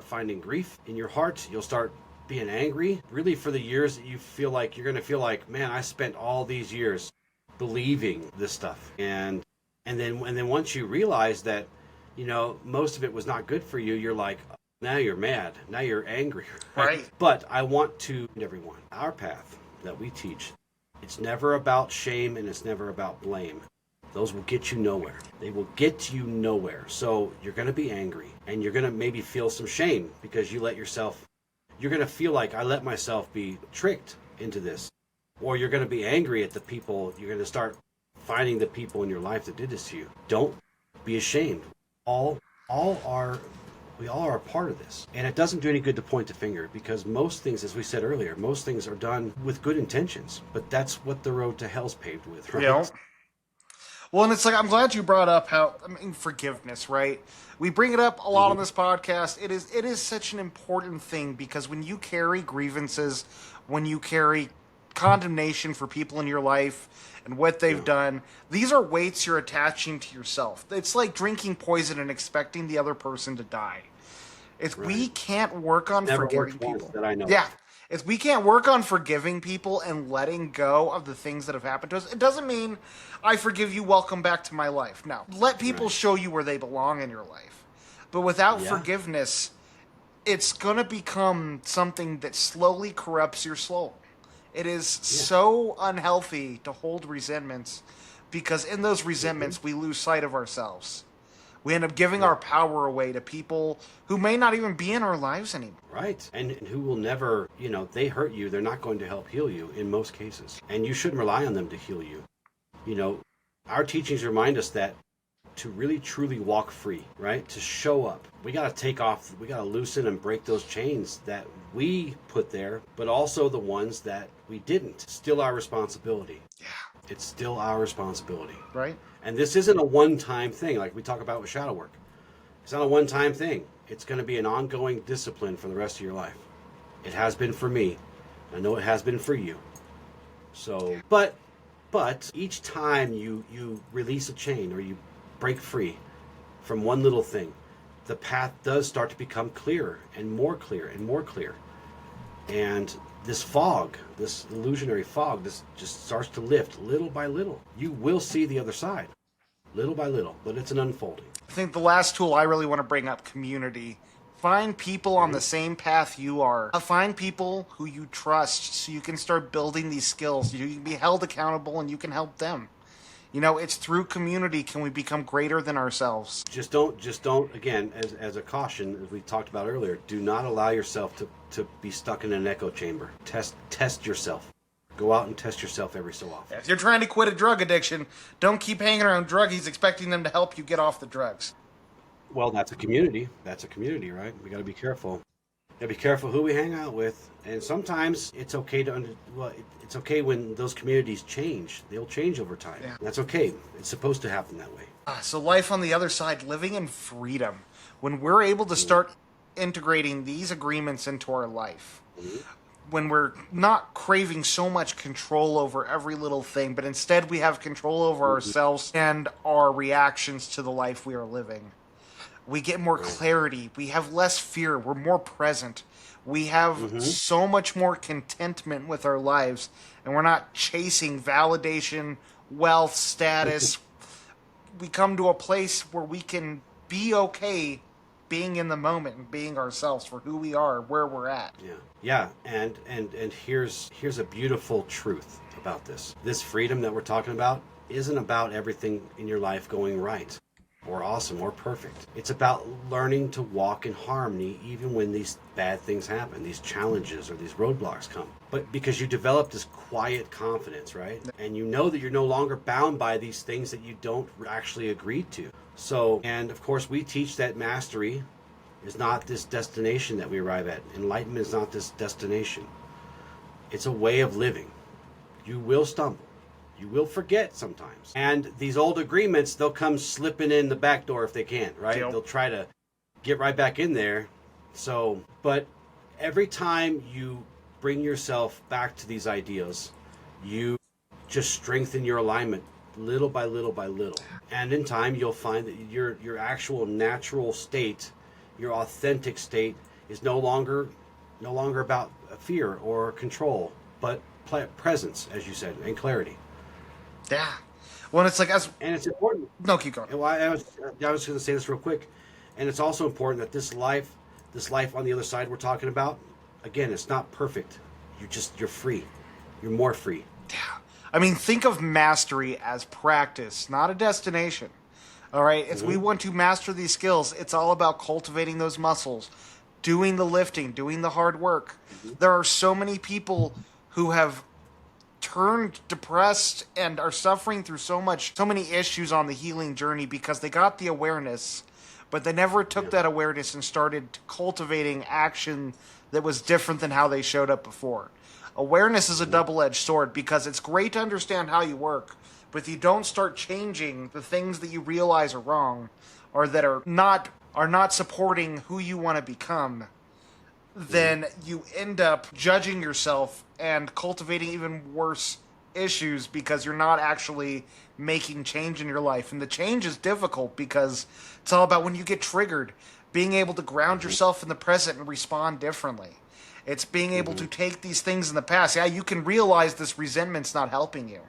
finding grief in your heart. You'll start being angry. Really, for the years that you feel like you're going to feel like, man, I spent all these years believing this stuff, and then once you realize that, most of it was not good for you, you're like, now you're mad. Now you're angry. Right. But I want to everyone, our path that we teach, it's never about shame and it's never about blame. Those will get you nowhere. They will get you nowhere. So you're going to be angry, and you're going to maybe feel some shame because you're going to feel like, I let myself be tricked into this. Or you're going to be angry at the people. You're going to start finding the people in your life that did this to you. Don't be ashamed. We all are a part of this. And it doesn't do any good to point the finger, because most things, as we said earlier, most things are done with good intentions. But that's what the road to hell's paved with, right? Yeah. Well, and it's like, I'm glad you brought up forgiveness, right? We bring it up a lot on this podcast. It is such an important thing, because when you carry grievances, when you carry condemnation for people in your life and what they've done, these are weights you're attaching to yourself. It's like drinking poison and expecting the other person to die. If we can't work on forgiving people, that I know. Yeah. If we can't work on forgiving people and letting go of the things that have happened to us, it doesn't mean I forgive you, welcome back to my life. No. Let people show you where they belong in your life. But without Yeah. forgiveness, it's going to become something that slowly corrupts your soul. It is so unhealthy to hold resentments, because in those resentments we lose sight of ourselves. We end up giving our power away to people who may not even be in our lives anymore. Right. And who will never, they hurt you. They're not going to help heal you in most cases. And you shouldn't rely on them to heal you. Our teachings remind us that to really truly walk free, right? To show up, we got to take off, we got to loosen and break those chains that we put there, but also the ones that we didn't. Still our responsibility. Yeah. It's still our responsibility. Right? And this isn't a one-time thing like we talk about with shadow work. It's not a one-time thing. It's going to be an ongoing discipline for the rest of your life. It has been for me. I know it has been for you. So, but each time you release a chain or you break free from one little thing, the path does start to become clearer and more clear and more clear. And this fog, this illusionary fog, this just starts to lift little by little. You will see the other side, little by little, but it's an unfolding. I think the last tool I really want to bring up, community. Find people on the same path you are. Find people who you trust so you can start building these skills. You can be held accountable and you can help them. It's through community can we become greater than ourselves. Just don't, again, as a caution, as we talked about earlier, do not allow yourself to be stuck in an echo chamber. Test yourself. Go out and test yourself every so often. If you're trying to quit a drug addiction, don't keep hanging around druggies expecting them to help you get off the drugs. Well, that's a community. That's a community, right? We got to be careful. Got to be careful who we hang out with. And sometimes it's okay it's okay when those communities change. They'll change over time. Yeah. That's okay. It's supposed to happen that way. So life on the other side, living in freedom. When we're able to start integrating these agreements into our life, when we're not craving so much control over every little thing, but instead we have control over ourselves and our reactions to the life we are living. We get more clarity. We have less fear. We're more present. We have so much more contentment with our lives, and we're not chasing validation, wealth, status. We come to a place where we can be okay being in the moment and being ourselves for who we are, where we're at. Yeah. And here's a beautiful truth about this. This freedom that we're talking about isn't about everything in your life going right or awesome or perfect. It's about learning to walk in harmony even when these bad things happen, these challenges or these roadblocks come. But because you develop this quiet confidence, right? And you know that you're no longer bound by these things that you don't actually agree to. So, and of course we teach that mastery is not this destination that we arrive at. Enlightenment is not this destination. It's a way of living. You will stumble. You will forget sometimes. And these old agreements, they'll come slipping in the back door if they can, right? Yep. They'll try to get right back in there. So, but every time you bring yourself back to these ideas, you just strengthen your alignment little by little by little. And in time, you'll find that your actual natural state, your authentic state, is no longer about fear or control, but presence, as you said, and clarity. Yeah. Well, it's like and it's important. No, keep going. Well, I was going to say this real quick, and it's also important that this life on the other side we're talking about, again, it's not perfect. You're free. You're more free. Yeah. I mean, think of mastery as practice, not a destination. All right? If we want to master these skills, it's all about cultivating those muscles, doing the lifting, doing the hard work. There are so many people who have turned depressed and are suffering through so many issues on the healing journey because they got the awareness, but they never took that awareness and started cultivating action that was different than how they showed up before. Awareness is a double-edged sword because it's great to understand how you work, but if you don't start changing the things that you realize are wrong or that are not supporting who you want to become, then you end up judging yourself and cultivating even worse issues because you're not actually making change in your life. And the change is difficult because it's all about when you get triggered, being able to ground yourself in the present and respond differently. It's being able to take these things in the past. Yeah, you can realize this resentment's not helping you.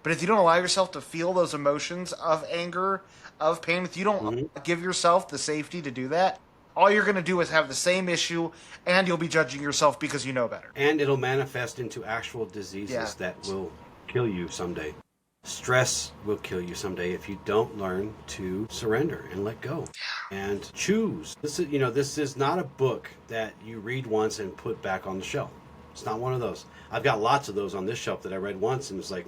But if you don't allow yourself to feel those emotions of anger, of pain, if you don't give yourself the safety to do that, all you're going to do is have the same issue, and you'll be judging yourself because you know better. And it'll manifest into actual diseases that will kill you someday. Stress will kill you someday if you don't learn to surrender and let go and choose. This is not a book that you read once and put back on the shelf. It's not one of those. I've got lots of those on this shelf that I read once and it's like,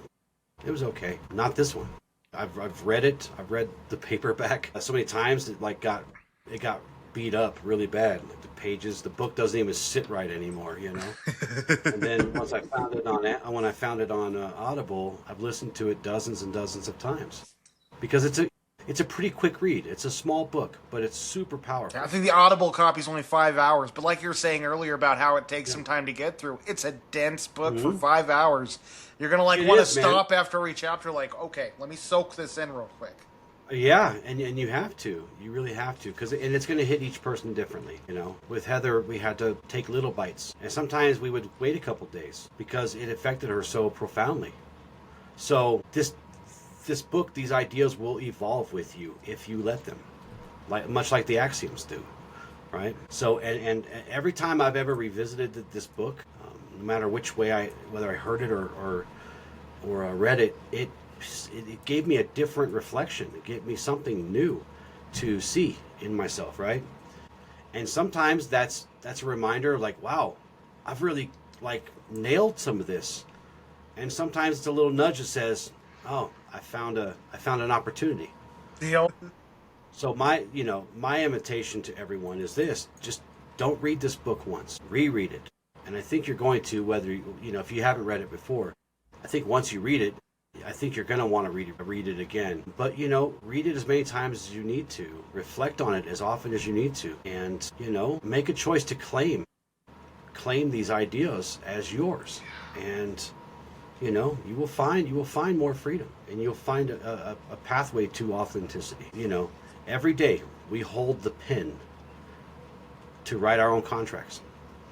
it was okay. Not this one. I've read it. I've read the paperback so many times that it got beat up really bad. Like the book doesn't even sit right anymore, you know. And then once I found it when I found it on Audible, I've listened to it dozens and dozens of times because it's a pretty quick read. It's a small book, but it's super powerful. I think the Audible copy is only 5 hours, but like you were saying earlier about how it takes some time to get through, it's a dense book for 5 hours. You're gonna want to stop after every chapter, like, okay, let me soak this in real quick. Yeah, and you have to. You really have to, and it's going to hit each person differently. You know, with Heather, we had to take little bites, and sometimes we would wait a couple days because it affected her so profoundly. So this book, these ideas will evolve with you if you let them, much like the axioms do, right? So, and every time I've ever revisited this book, no matter which way whether I heard it or read it, it gave me a different reflection. It gave me something new to see in myself, right? And sometimes that's a reminder of like, wow, I've really nailed some of this. And sometimes it's a little nudge that says, oh, I found an opportunity. Deal. So my invitation to everyone is this: just don't read this book once, reread it. And I think you're going to, whether if you haven't read it before, I think once you read it, I think you're going to want to read it again. But, read it as many times as you need to. Reflect on it as often as you need to. And, make a choice to claim these ideas as yours. And, you will find more freedom. And you'll find a pathway to authenticity. Every day we hold the pen to write our own contracts.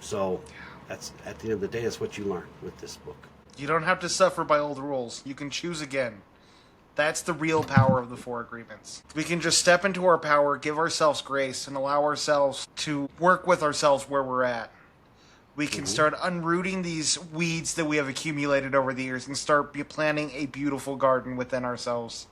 So that's, at the end of the day, that's what you learn with this book. You don't have to suffer by old rules. You can choose again. That's the real power of the 4 agreements. We can just step into our power, give ourselves grace, and allow ourselves to work with ourselves where we're at. We can start unrooting these weeds that we have accumulated over the years and start planting a beautiful garden within ourselves.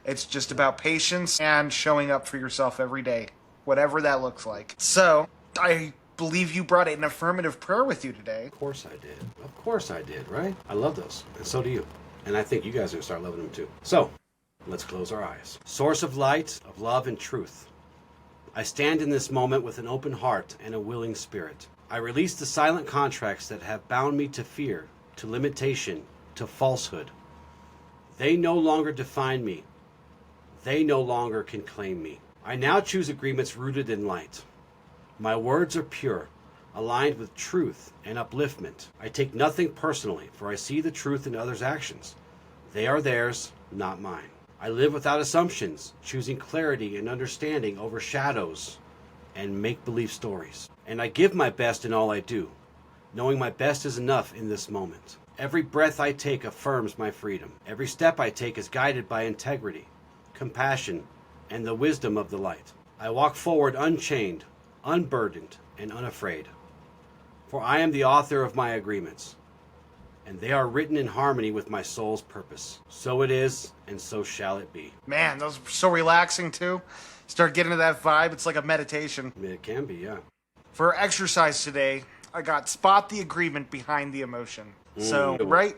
It's just about patience and showing up for yourself every day, whatever that looks like. So, I believe you brought an affirmative prayer with you today. Of course I did, right? I love those, and so do you. And I think you guys are going to start loving them too. So, let's close our eyes. Source of light, of love and truth, I stand in this moment with an open heart and a willing spirit. I release the silent contracts that have bound me to fear, to limitation, to falsehood. They no longer define me. They no longer can claim me. I now choose agreements rooted in light. My words are pure, aligned with truth and upliftment. I take nothing personally, for I see the truth in others' actions. They are theirs, not mine. I live without assumptions, choosing clarity and understanding over shadows and make-believe stories. And I give my best in all I do, knowing my best is enough in this moment. Every breath I take affirms my freedom. Every step I take is guided by integrity, compassion, and the wisdom of the light. I walk forward unchained, unburdened, and unafraid. For I am the author of my agreements, and they are written in harmony with my soul's purpose. So it is, and so shall it be. Man, those are so relaxing too. Start getting into that vibe. It's like a meditation. It can be, yeah. For our exercise today, I got spot the agreement behind the emotion. So, right?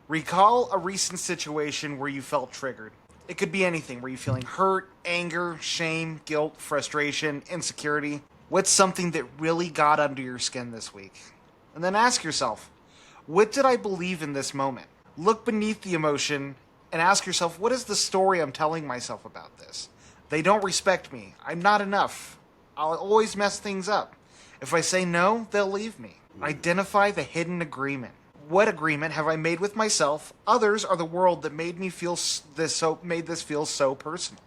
Recall a recent situation where you felt triggered. It could be anything. Were you feeling hurt, anger, shame, guilt, frustration, insecurity? What's something that really got under your skin this week? And then ask yourself, what did I believe in this moment? Look beneath the emotion and ask yourself, what is the story I'm telling myself about this? They don't respect me. I'm not enough. I'll always mess things up. If I say no, they'll leave me. Identify the hidden agreement. What agreement have I made with myself, others, or the world that made this feel so personal?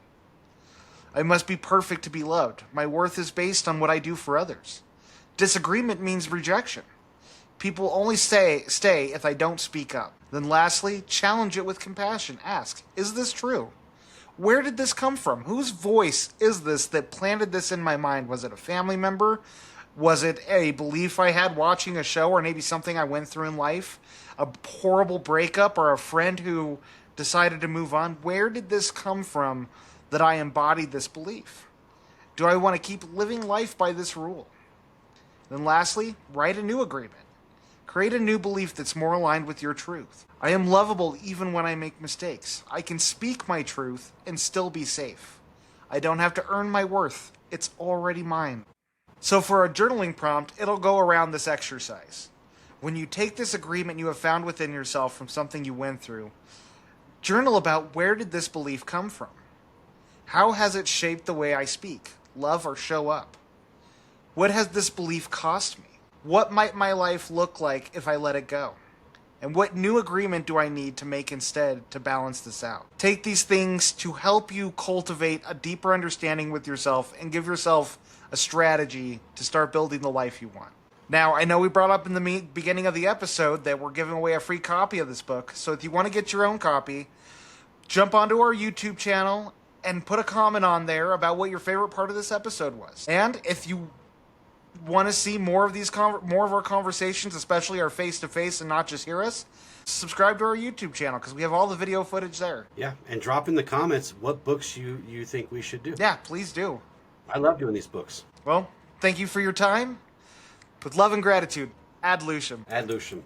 I must be perfect to be loved. My worth is based on what I do for others. Disagreement means rejection. People only stay if I don't speak up. Then lastly, challenge it with compassion. Ask, is this true? Where did this come from? Whose voice is this that planted this in my mind? Was it a family member? Was it a belief I had watching a show, or maybe something I went through in life? A horrible breakup, or a friend who decided to move on? Where did this come from that I embodied this belief? Do I want to keep living life by this rule? Then lastly, write a new agreement. Create a new belief that's more aligned with your truth. I am lovable even when I make mistakes. I can speak my truth and still be safe. I don't have to earn my worth. It's already mine. So for a journaling prompt, it'll go around this exercise. When you take this agreement you have found within yourself from something you went through, journal about where did this belief come from? How has it shaped the way I speak, love, or show up? What has this belief cost me? What might my life look like if I let it go? And what new agreement do I need to make instead to balance this out? Take these things to help you cultivate a deeper understanding with yourself and give yourself a strategy to start building the life you want. Now, I know we brought up in the beginning of the episode that we're giving away a free copy of this book. So if you want to get your own copy, jump onto our YouTube channel and put a comment on there about what your favorite part of this episode was. And if you want to see more of these more of our conversations, especially our face-to-face and not just hear us, subscribe to our YouTube channel because we have all the video footage there. Yeah, and drop in the comments what books you think we should do. Yeah, please do. I love doing these books. Well, thank you for your time. With love and gratitude, Ad Lucem. Ad Lucem.